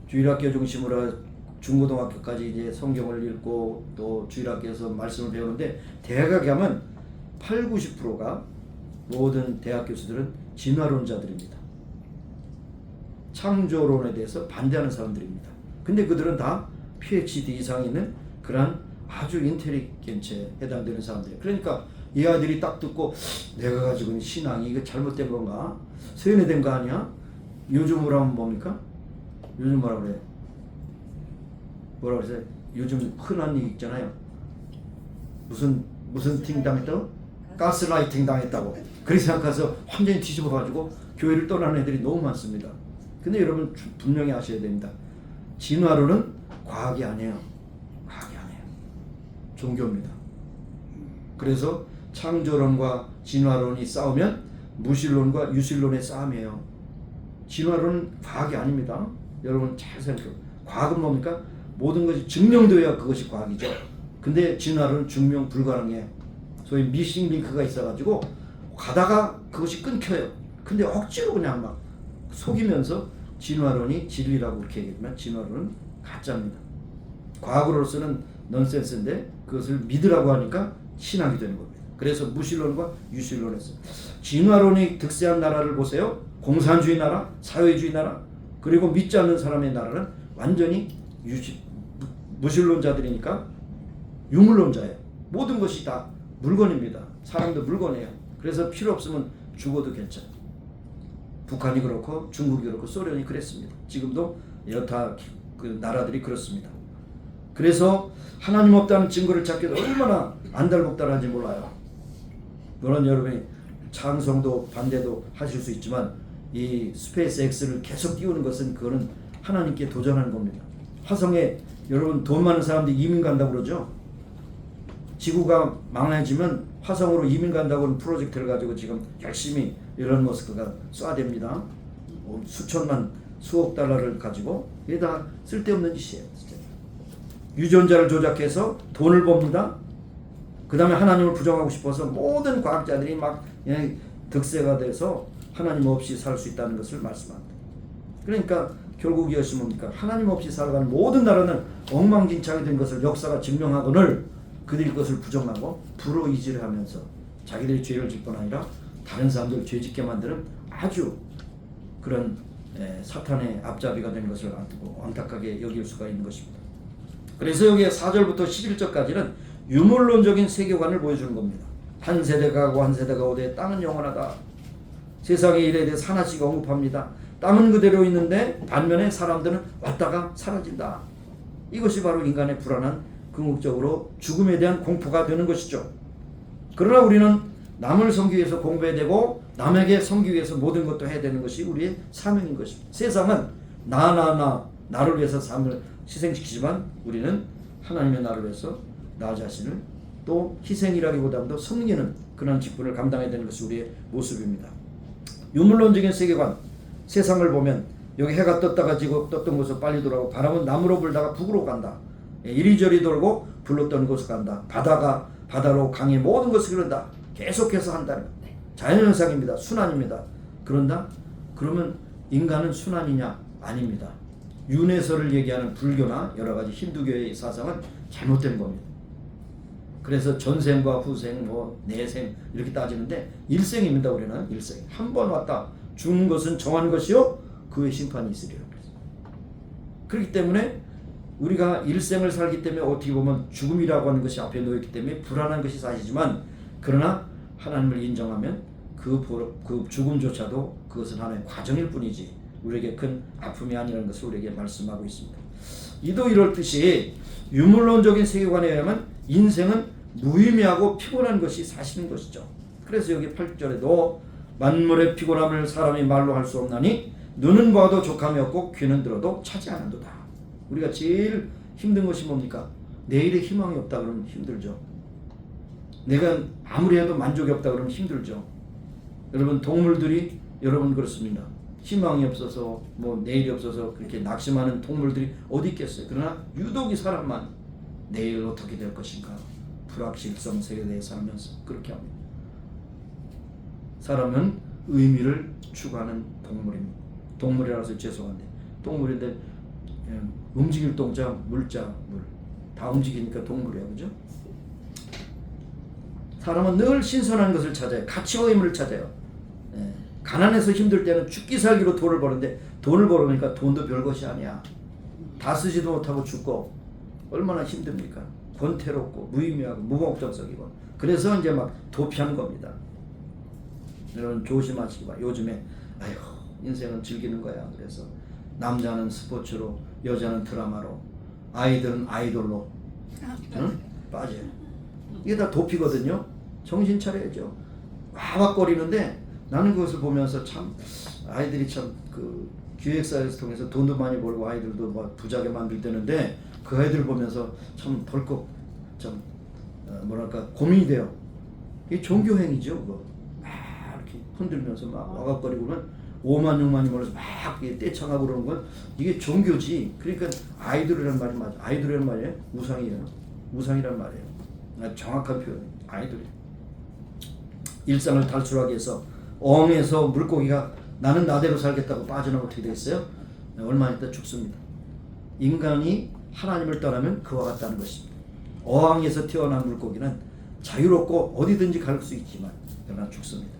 주일학교 중심으로 중고등학교까지 이제 성경을 읽고 또 주일학교에서 말씀을 배우는데 대학에 가면 80~90%가 모든 대학 교수들은 진화론자들입니다. 창조론에 대해서 반대하는 사람들입니다. 근데 그들은 다 PhD 이상 있는 그런 아주 인텔리겐츠에 해당되는 사람들이에요. 그러니까 이 아이들이 딱 듣고 내가 가지고 있는 신앙이 이거 잘못된 건가? 세뇌된 거 아니야? 요즘으로 하면 뭡니까? 요즘 뭐라 그래? 뭐라 그러세요? 요즘 흔한 얘기 있잖아요. 무슨 팅 당했다고? 가스라이팅 당했다고. 그렇게 생각해서 완전히 뒤집어가지고 교회를 떠나는 애들이 너무 많습니다. 근데 여러분 분명히 아셔야 됩니다. 진화론은 과학이 아니에요. 과학이 아니에요. 종교입니다. 그래서 창조론과 진화론이 싸우면 무신론과 유신론의 싸움이에요. 진화론은 과학이 아닙니다. 여러분 잘 생각해요. 과학은 뭡니까? 모든 것이 증명되어야 그것이 과학이죠. 근데 진화론은 증명 불가능해요. 소위 미싱 링크가 있어가지고 가다가 그것이 끊겨요. 근데 억지로 그냥 막 속이면서 진화론이 진리라고 그렇게 얘기하지만 진화론은 가짜입니다. 과학으로서는 넌센스인데 그것을 믿으라고 하니까 신학이 되는 겁니다. 그래서 무신론과 유신론에서 진화론이 득세한 나라를 보세요. 공산주의 나라, 사회주의 나라, 그리고 믿지 않는 사람의 나라는 완전히 무신론자들이니까 유물론자예요. 모든 것이 다 물건입니다. 사람도 물건이에요. 그래서 필요 없으면 죽어도 괜찮아. 북한이 그렇고 중국이 그렇고 소련이 그랬습니다. 지금도 여타 그 나라들이 그렇습니다. 그래서 하나님 없다는 증거를 찾기도 얼마나 안달복달한지 몰라요. 물론 여러분이 찬성도 반대도 하실 수 있지만 이 스페이스 X를 계속 띄우는 것은 그거는 하나님께 도전하는 겁니다. 화성에 여러분 돈 많은 사람들이 이민 간다고 그러죠. 지구가 망해지면 화성으로 이민 간다고 하는 프로젝트를 가지고 지금 열심히 일론 머스크가 쏴댑니다. 수천만 수억 달러를 가지고 이게 다 쓸데없는 짓이에요. 진짜. 유전자를 조작해서 돈을 법니다. 그 다음에 하나님을 부정하고 싶어서 모든 과학자들이 막 득세가 돼서 하나님 없이 살 수 있다는 것을 말씀합니다. 그러니까 결국 이것이 뭡니까? 하나님 없이 살아가는 모든 나라는 엉망진창이 된 것을 역사가 증명하거늘 그들이 그것을 부정하고 불호이지를 하면서 자기들이 죄를 짓건 아니라 다른 사람들을 죄짓게 만드는 아주 그런 사탄의 앞잡이가 된 것을 안타깝게 여길 수가 있는 것입니다. 그래서 여기에 4절부터 11절까지는 유물론적인 세계관을 보여주는 겁니다. 한 세대가 가고 한 세대가 오되 땅은 영원하다. 세상의 일에 대해서 하나씩 언급합니다. 땅은 그대로 있는데 반면에 사람들은 왔다가 사라진다. 이것이 바로 인간의 불안한 궁극적으로 죽음에 대한 공포가 되는 것이죠. 그러나 우리는 남을 섬기기 위해서 공부해야 되고 남에게 섬기기 위해서 모든 것도 해야 되는 것이 우리의 사명인 것입니다. 세상은 나를 위해서 삶을 희생시키지만 우리는 하나님의 나를 위해서 나 자신을 또 희생이라기보다도 섬기는 그런 직분을 감당해야 되는 것이 우리의 모습입니다. 유물론적인 세계관, 세상을 보면 여기 해가 떴다가 지고 떴던 곳으로 빨리 돌아오고 바람은 남으로 불다가 북으로 간다. 이리저리 돌고 불로 떠는 곳으로 간다. 바다가 바다로 강의 모든 것을 그런다. 계속해서 한다는 자연현상입니다. 순환입니다. 그런다? 그러면 인간은 순환이냐? 아닙니다. 윤회설을 얘기하는 불교나 여러 가지 힌두교의 사상은 잘못된 겁니다. 그래서 전생과 후생, 내생 이렇게 따지는데 일생입니다. 우리는 일생. 한 번 왔다 죽는 것은 정한 것이요 그 후에 심판이 있으리라. 그렇기 때문에 우리가 일생을 살기 때문에 어떻게 보면 죽음이라고 하는 것이 앞에 놓였기 때문에 불안한 것이 사실이지만 그러나 하나님을 인정하면 그 죽음조차도 그것은 하나의 과정일 뿐이지 우리에게 큰 아픔이 아니라는 것을 우리에게 말씀하고 있습니다. 이도 이렇듯이 유물론적인 세계관에 의하면 인생은 무의미하고 피곤한 것이 사실인 것이죠. 그래서 여기 8절에도 만물의 피곤함을 사람이 말로 할 수 없나니 눈은 봐도 족함이 없고 귀는 들어도 차지하는도다. 우리가 제일 힘든 것이 뭡니까? 내일에 희망이 없다 그러면 힘들죠. 내가 아무리 해도 만족이 없다 그러면 힘들죠. 여러분 동물들이 여러분 그렇습니다. 희망이 없어서 내일이 없어서 그렇게 낙심하는 동물들이 어디 있겠어요. 그러나 유독 이 사람만 내일 어떻게 될 것인가 불확실성 세계에 살면서 그렇게 합니다. 사람은 의미를 추구하는 동물입니다. 동물이라서 죄송한데 동물인데 움직일 동자 물자 물 다 움직이니까 동물이야, 그죠? 사람은 늘 신선한 것을 찾아요. 가치와 의미를 찾아요. 가난해서 힘들 때는 죽기 살기로 돈을 버는데 돈을 벌으니까 돈도 별것이 아니야. 다 쓰지도 못하고 죽고 얼마나 힘듭니까? 권태롭고 무의미하고 무목적이고 그래서 이제 막 도피하는 겁니다. 여러분 조심하시기 바랍니다. 요즘에 인생은 즐기는 거야. 그래서 남자는 스포츠로 여자는 드라마로 아이들은 아이돌로 빠져요. 이게 다 도피거든요. 정신 차려야죠. 와박거리는데 나는 그것을 보면서 참 아이들이 참 그 기획사에서 통해서 돈도 많이 벌고 아이들도 막 부자게 만들대는데 그 아이들 보면서 참 덜컥 좀 고민이 돼요. 이게 종교행위죠. 그거 막 이렇게 흔들면서 막 와각거리고는 5만 6만이 몰아서 막 떼창하고 그러는 건 이게 종교지. 그러니까 아이돌이란 말이 맞아. 아이돌이란 말이에요. 우상이에요. 우상이란 말이에요. 정확한 표현. 아이돌이. 일상을 달술하게 해서 어항에서 물고기가 나는 나대로 살겠다고 빠져나오면 어떻게 되겠어요? 얼마 있다 죽습니다. 인간이 하나님을 떠나면 그와 같다는 것입니다. 어항에서 태어난 물고기는 자유롭고 어디든지 갈 수 있지만 그러나 죽습니다.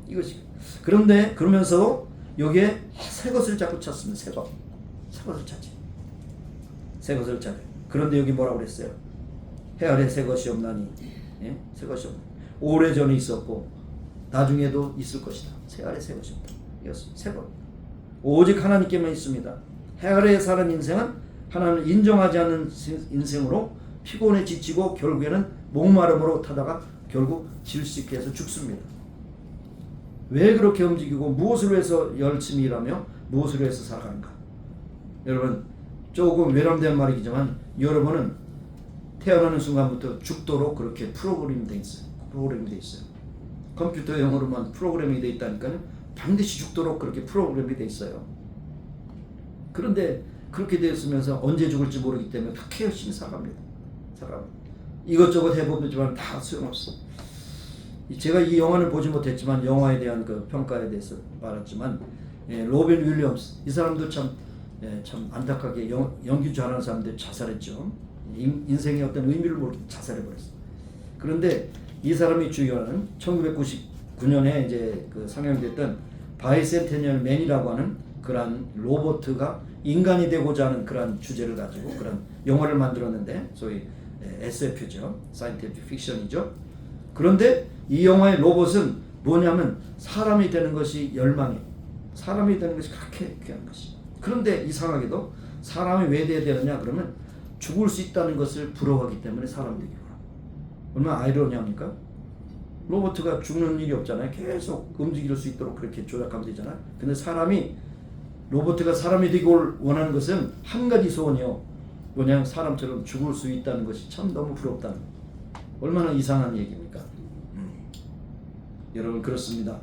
이것이. 그런데 그러면서 여기에 새 것을 자꾸 찾습니다. 새 것을 찾지. 새 것을 찾아요. 그런데 여기 뭐라고 그랬어요? 해 아래 새 것이 없나니. 예? 새 것이 없나니. 오래전에 있었고 나중에도 있을 것이다. 새 아래 새 것이 없다. 이것은 새 것. 오직 하나님께만 있습니다. 해 아래에 사는 인생은 하나님을 인정하지 않는 인생으로 피곤해 지치고 결국에는 목마름으로 타다가 결국 질식해서 죽습니다. 왜 그렇게 움직이고 무엇을 위해서 열심히 일하며 무엇을 위해서 살아가는가? 여러분 조금 외람된 말이지만 여러분은 태어나는 순간부터 죽도록 그렇게 프로그램이 돼 있어요. 컴퓨터 영어로만 프로그램이 돼 있다니까요. 반드시 죽도록 그렇게 프로그램이 돼 있어요. 그런데 그렇게 되었으면서 언제 죽을지 모르기 때문에 그렇게 열심히 살아갑니다. 이것저것 해보지만 다 소용없어. 제가 이 영화를 보지 못했지만 영화에 대한 그 평가에 대해서 말했지만 로빈 윌리엄스 이 사람도 참 안타깝게 연기 잘하는 사람들 자살했죠. 인생의 어떤 의미를 모르고 자살해버렸어요. 그런데 이 사람이 주연은 1999년에 이제 그 상영됐던 바이센테니얼 맨이라고 하는 그런 로봇가 인간이 되고자 하는 그런 주제를 가지고 그런 영화를 만들었는데 소위 SF죠. 사이언티픽 픽션이죠. 그런데 이 영화의 로봇은 뭐냐면 사람이 되는 것이 열망이에요. 사람이 되는 것이 그렇게 귀한 것이. 그런데 이상하게도 사람이 왜 돼야 되느냐 그러면 죽을 수 있다는 것을 부러워하기 때문에 사람이 되기로. 얼마나 아이러니합니까? 로봇가 죽는 일이 없잖아요. 계속 움직일 수 있도록 그렇게 조작하면 되잖아요. 근데 로봇가 사람이 되길 원하는 것은 한 가지 소원이요. 그냥 사람처럼 죽을 수 있다는 것이 참 너무 부럽다는. 얼마나 이상한 얘기입니까? 여러분 그렇습니다.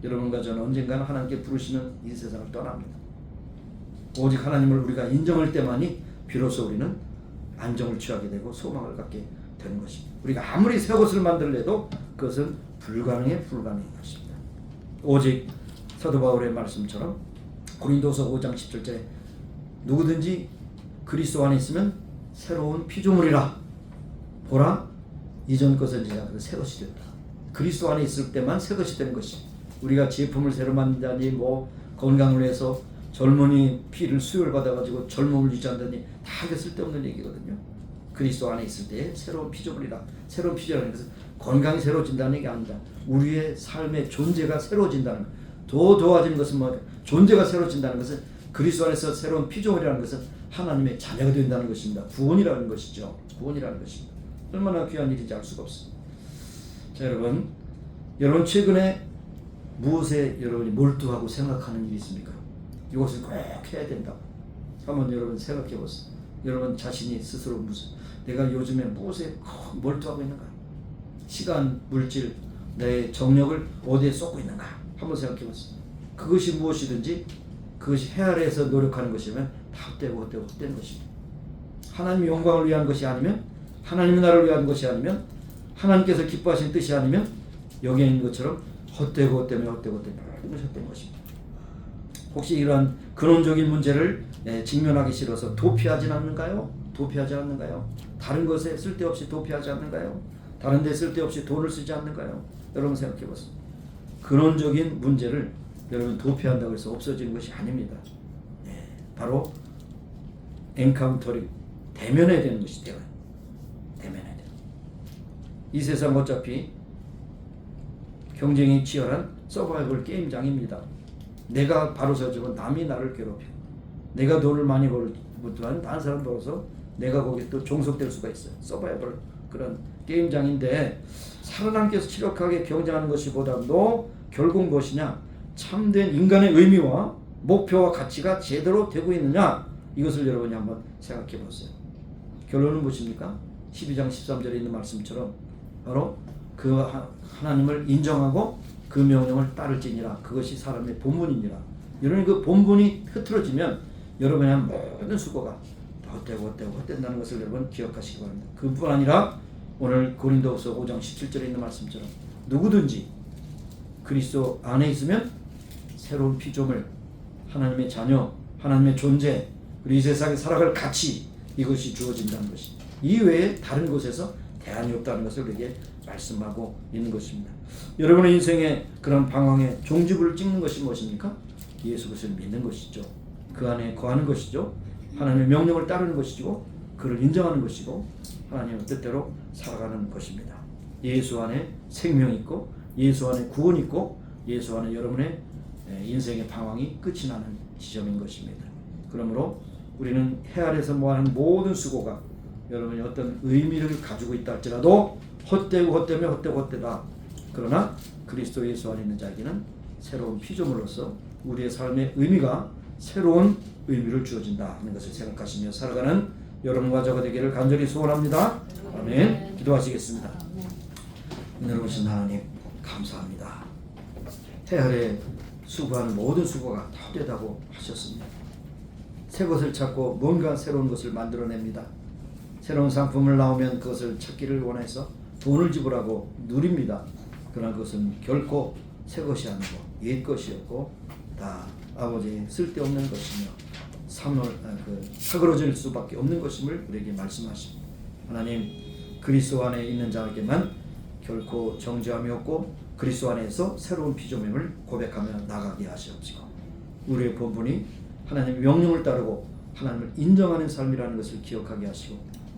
여러분과 저는 언젠가는 하나님께 부르시는 이 세상을 떠납니다. 오직 하나님을 우리가 인정할 때만이 비로소 우리는 안정을 취하게 되고 소망을 갖게 되는 것입니다. 우리가 아무리 새 것을 만들래도 그것은 불가능한 것입니다. 오직 사도 바울의 말씀처럼 고린도서 5장 17절에 누구든지 그리스도 안에 있으면 새로운 피조물이라. 보라 이전 것은 지나 새 것이 된다. 그리스도 안에 있을 때만 새 것이 되는 것이. 우리가 제품을 새로 만든다니 뭐 건강을 위해서 젊은이 피를 수혈 받아가지고 젊음을 유지한다니 다 이게 쓸데없는 얘기거든요. 그리스도 안에 있을 때 새로운 피조물이라. 새로운 피조물이라는 것은 건강이 새로워진다는 얘기 아닙니다. 우리의 삶의 존재가 새로워진다는 더 좋아지는 것은 뭐 존재가 새로워진다는 것은 그리스도 안에서 새로운 피조물이라는 것은 하나님의 자녀가 된다는 것입니다. 구원이라는 것이죠. 구원이라는 것입니다. 얼마나 귀한 일인지 알 수가 없습니다. 자 여러분 최근에 무엇에 여러분이 몰두하고 생각하는 일이 있습니까? 이것을 꼭 해야 된다. 한번 여러분 생각해 보세요. 여러분 자신이 스스로 내가 요즘에 무엇에 몰두하고 있는가? 시간, 물질, 내 정력을 어디에 쏟고 있는가? 한번 생각해 보세요. 그것이 무엇이든지 그것이 해 아래에서 노력하는 것이면 다 헛되고 헛되는 것입니다. 하나님의 영광을 위한 것이 아니면 하나님의 나라를 위한 것이 아니면 하나님께서 기뻐하시는 뜻이 아니면 여기에 있는 것처럼 헛되고 헛된 것입니다. 혹시 이러한 근원적인 문제를 직면하기 싫어서 도피하지 않는가요? 다른 것에 쓸데없이 도피하지 않는가요? 다른 데 쓸데없이 돈을 쓰지 않는가요? 여러분 생각해 보세요. 근원적인 문제를 여러분 도피한다고 해서 없어지는 것이 아닙니다. 바로 엔카운터링, 대면해야 되는 것이 되어요. 대면해야 돼요. 이 세상 어차피 경쟁이 치열한 서바이벌 게임장입니다. 내가 바로 서지면 남이 나를 괴롭혀. 내가 돈을 많이 벌지만 다른 사람 벌어서 내가 거기에 또 종속될 수가 있어요. 서바이벌 그런 게임장인데 살아남기 위해서 치력하게 경쟁하는 것이보다도 결국 무엇이냐? 참된 인간의 의미와 목표와 가치가 제대로 되고 있느냐? 이것을 여러분이 한번 생각해 보세요. 결론은 무엇입니까? 12장 13절에 있는 말씀처럼 바로 그 하나님을 인정하고 그 명령을 따를지니라. 그것이 사람의 본분이니라. 여러분 그 본분이 흐트러지면 여러분의 모든 수고가 헛된다는 것을 여러분 기억하시기 바랍니다. 그뿐 아니라 오늘 고린도후서 5장 17절에 있는 말씀처럼 누구든지 그리스도 안에 있으면 새로운 피조물, 하나님의 자녀, 하나님의 존재, 그리고 이 세상에 살아갈 가치, 이것이 주어진다는 것이 이외에 다른 곳에서 대안이 없다는 것을 우리에게 말씀하고 있는 것입니다. 여러분의 인생에 그런 방황의 종지부를 찍는 것이 무엇입니까? 예수 그리스도를 믿는 것이죠. 그 안에 거하는 것이죠. 하나님의 명령을 따르는 것이고 그를 인정하는 것이고 하나님의 뜻대로 살아가는 것입니다. 예수 안에 생명이 있고 예수 안에 구원이 있고 예수 안에 여러분의 인생의 방황이 끝이 나는 지점인 것입니다. 그러므로 우리는 해 아래서 모아하는 모든 수고가 여러분이 어떤 의미를 가지고 있다 할지라도 헛되고 헛되며 헛되고 헛되다. 그러나 그리스도 예수 안에 있는 자에게는 새로운 피조물로서 우리의 삶의 의미가 새로운 의미를 주어진다 하는 것을 생각하시며 살아가는 여러분과 저가 되기를 간절히 소원합니다. 아멘. 기도하시겠습니다. 은혜로우신 하나님 감사합니다. 해 아래 수고하는 모든 수고가 다 헛되다고 하셨습니다. 새 것을 찾고 뭔가 새로운 것을 만들어냅니다. 새로운 상품을 나오면 그것을 찾기를 원해서 돈을 지불하고 누립니다. 그러나 그것은 결코 새 것이 아니고 옛 것이었고 다 아버지의 쓸데없는 것이며 사그러질 수밖에 없는 것임을 우리에게 말씀하십니다. 하나님 그리스도 안에 있는 자에게만 결코 정죄함이 없고 그리스도 안에서 새로운 피조물을 고백하며 나가게 하시옵시고 우리의 본분이 하나님의 명령을 따르고 하나님을 인정하는 삶이라는 것을 기억하게 하시고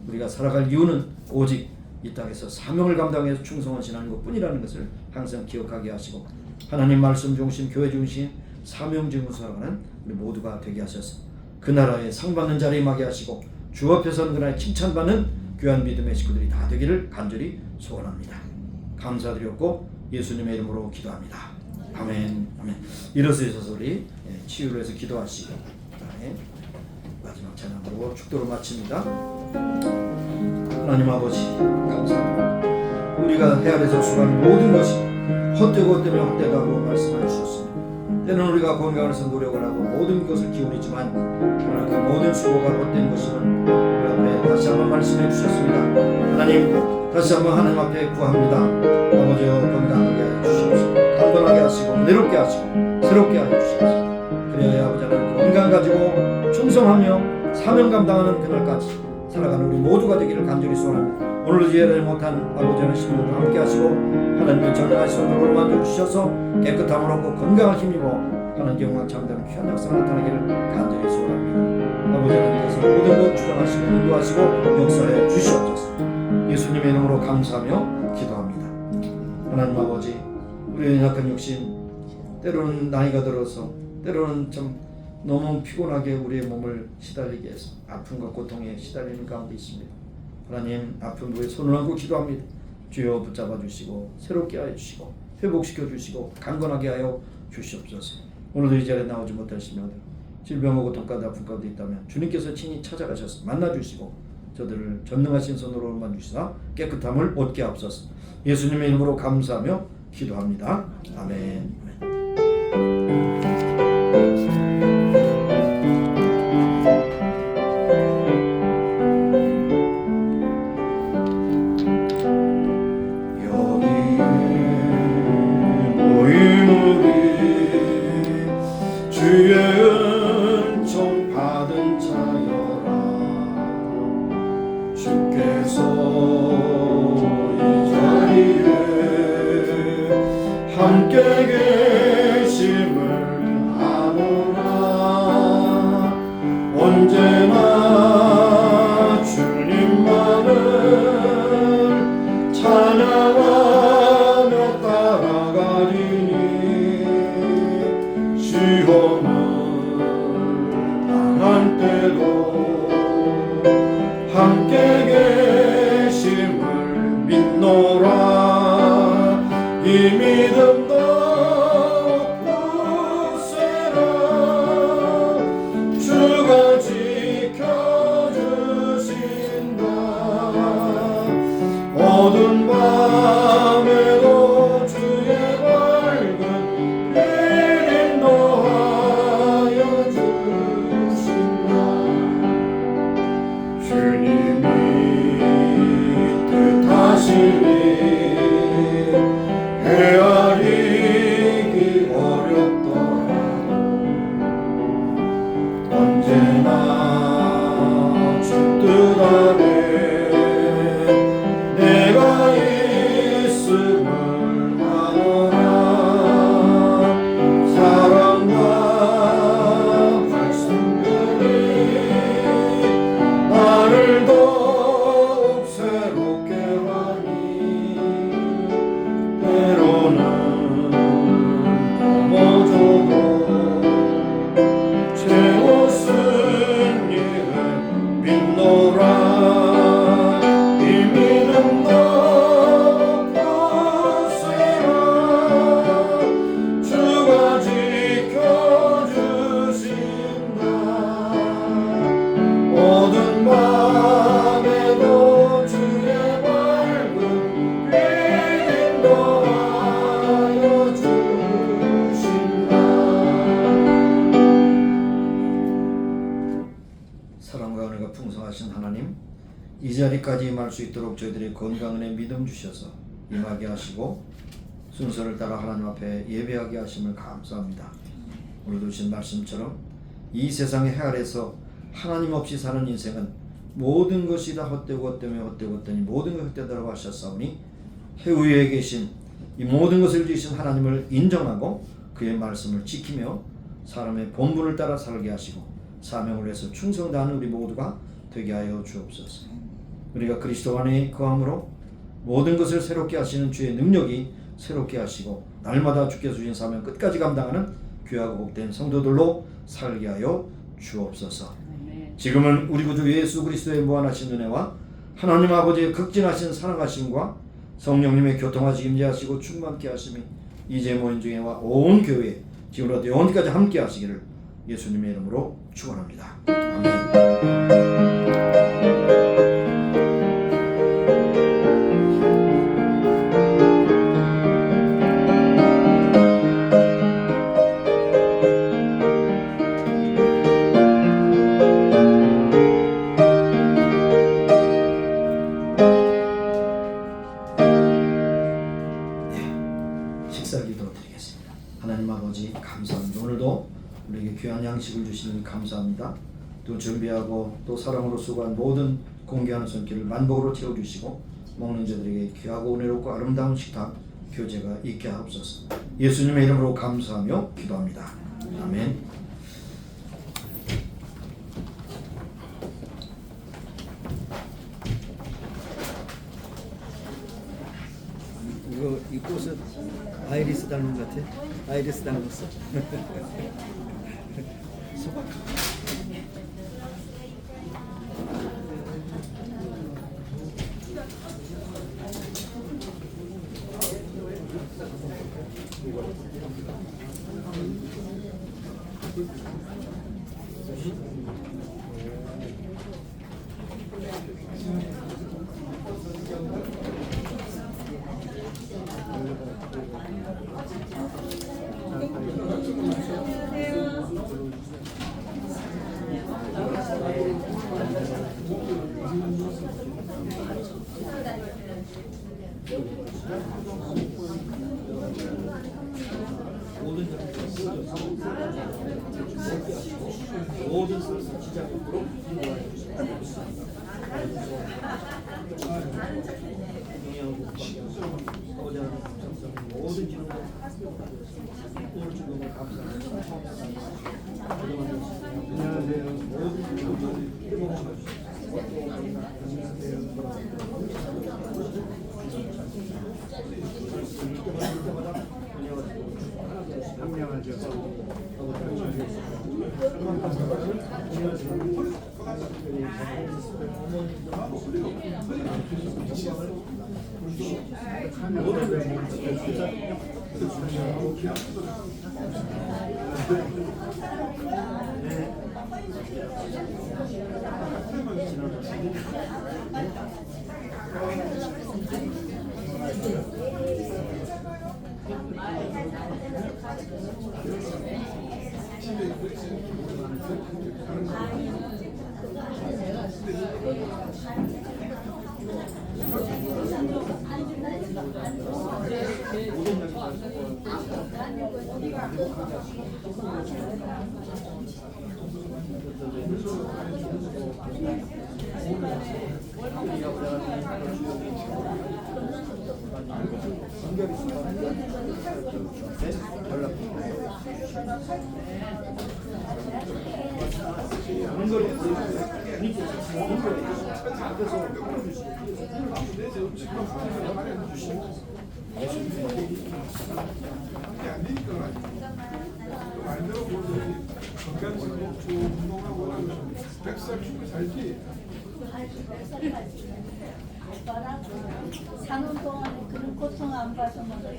우리가 살아갈 이유는 오직 이 땅에서 사명을 감당해서 충성을 지나는 것뿐이라는 것을 항상 기억하게 하시고 하나님 말씀 중심, 교회 중심, 사명 중심으로 살아가는 우리 모두가 되게 하셔서 그 나라에 상받는 자리에 임하게 하시고 주 앞에서는 그 나라에 칭찬받는 귀한 믿음의 식구들이 다 되기를 간절히 소원합니다. 감사드렸고 예수님의 이름으로 기도합니다. 아멘. 아멘. 일어서셔서 우리 치유를 해서 기도하시고 그다음에 마지막 찬양으로 축도를 마칩니다. 하나님 아버지 감사합니다. 우리가 해 아래서 수고하는 모든 것이 헛되고 헛되며 헛되다고 말씀해 주셨습니다. 때는 우리가 건강해서 노력을 하고 모든 것을 기울이지만 그러나 그 모든 수고가 헛된 것임은 우리 앞에 다시 한번 말씀해 주셨습니다. 하나님 다시 한번 하나님 앞에 구합니다. 아버지여 건강하게 해주시옵소서. 강건하게 하시고 은혜롭게 하시고 새롭게 하여 주시옵소서. 그래야 아버지 하나님 건강 가지고 충성하며 사명 감당하는 그날까지 살아가는 우리 모두가 되기를 간절히 소원합니다. 오늘도 이해를 못한 아버지 하나님 신부도 함께 하시고 하나님의 전능하신 손으로 만져주셔서 깨끗함을 얻고 건강을 힘입어 하나님 영광 참되는 귀한 역사가 나타나기를 간절히 소원합니다. 아버지 하나님께서 모든 것 주장하시고 인도하시고 역사해 주시옵소서. 예수님의 이름으로 감사하며 기도합니다. 하나님 아버지 우리의 약한 욕심 때로는 나이가 들어서 때로는 좀 너무 피곤하게 우리의 몸을 시달리게 해서 아픔과 고통에 시달리는 가운데 있습니다. 하나님 아픈 부에 손을 얹고 기도합니다. 주여 붙잡아 주시고 새롭게 하여 주시고 회복시켜 주시고 강건하게 하여 주시옵소서. 오늘도 이 자리에 나오지 못하시면 질병과 고통 가운데 아픔 가운데 있다면 주님께서 친히 찾아가셔서 만나 주시고 저들을 전능하신 손으로 만주시사 깨끗함을 얻게 하옵소서. 예수님의 이름으로 감사하며 기도합니다. 아멘. 함께 계심을 아노라. 언제나 주님만을 찬양하며 따라가리니 시험을 당할 때도 함께 계심을 믿노라. 이 믿음 더욱 굳세라. 주가 지켜주신다. 어두운 밤에도 주의 밝은 빛 인도하여 주신다. 풍성하신 하나님, 이 자리까지 임할 수 있도록 저희들의 건강은혜 믿음 주셔서 임하게 하시고 순서를 따라 하나님 앞에 예배하게 하심을 감사합니다. 오늘도 주신 말씀처럼 이 세상의 해 아래서 하나님 없이 사는 인생은 모든 것이 다 헛되고 헛되더니 모든 것이 헛되다라고 하셨사오니 해 위에 계신 이 모든 것을 주신 하나님을 인정하고 그의 말씀을 지키며 사람의 본분을 따라 살게 하시고 사명을 위해서 충성다하는 우리 모두가 되게 하여 주옵소서. 우리가 그리스도 안에 거함으로 모든 것을 새롭게 하시는 주의 능력이 새롭게 하시고 날마다 주께서 주신 사명 끝까지 감당하는 귀하고 복된 성도들로 살게 하여 주옵소서. 지금은 우리 구주 예수 그리스도의 무한하신 은혜와 하나님 아버지의 극진하신 사랑하심과 성령님의 교통하시 임재하시고 충만케 하심이 이제 모인 중에와 온 교회 지금부터 영원까지 함께 하시기를 예수님의 이름으로 축원합니다. 아멘. 식사기도 드리겠습니다. 하나님 아버지 감사합니다. 오늘도 우리에게 귀한 양식을 주시니 감사합니다. 또 준비하고 또 사랑으로 수고한 모든 공개하는 손길을 만복으로 채워주시고 먹는 자들에게 귀하고 은혜롭고 아름다운 식탁 교제가 있게 하옵소서. 예수님의 이름으로 감사하며 기도합니다. 아멘. 이 꽃은 아이리스 닮은 것 같아. 아이리스 닮았어. 소박. 모든 것을 지자국으로 모든 기능을 오늘 주님을 감사합니다. 사는 동안에 그런 고통 안 봐서 먹어요.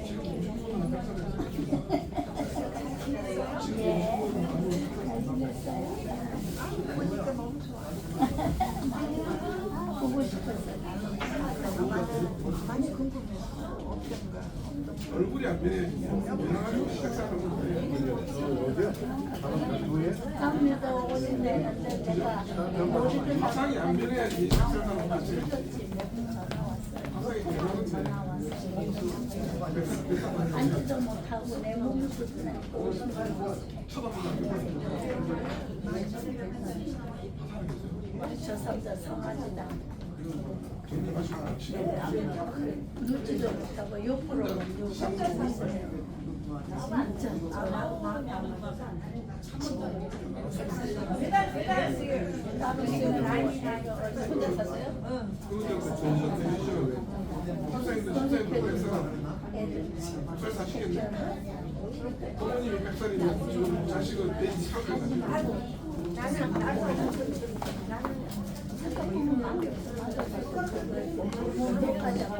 예, 잘 지냈어요? 보고 싶었어요. 많이 궁금해서 어떤가. 얼굴이 안 변해야지. 변화가지고 시작하는 건데. 다음에도 오신다는데 내가 모르는 화상이 안 변해야지 시작하는 거지. 전화 왔어요. 화상이 변하는데. 앉지도 못하고 내 몸이 불편하니까 오신 거예요. 저 사람들 성하지다. 눕지도 못하고 옆으로 누고 있어요. 따로 혼자 사세요? 학생들 10살인데 100살. 애들 100살 사시겠네. 부모님이 100살이면 지금 자식은 돼지 사고가지고. 생각보면 많이 없어. 못 가자고.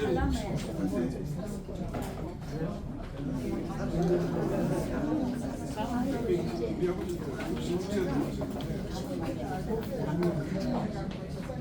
살라마야. 우리 아버지도 97세 되셨는데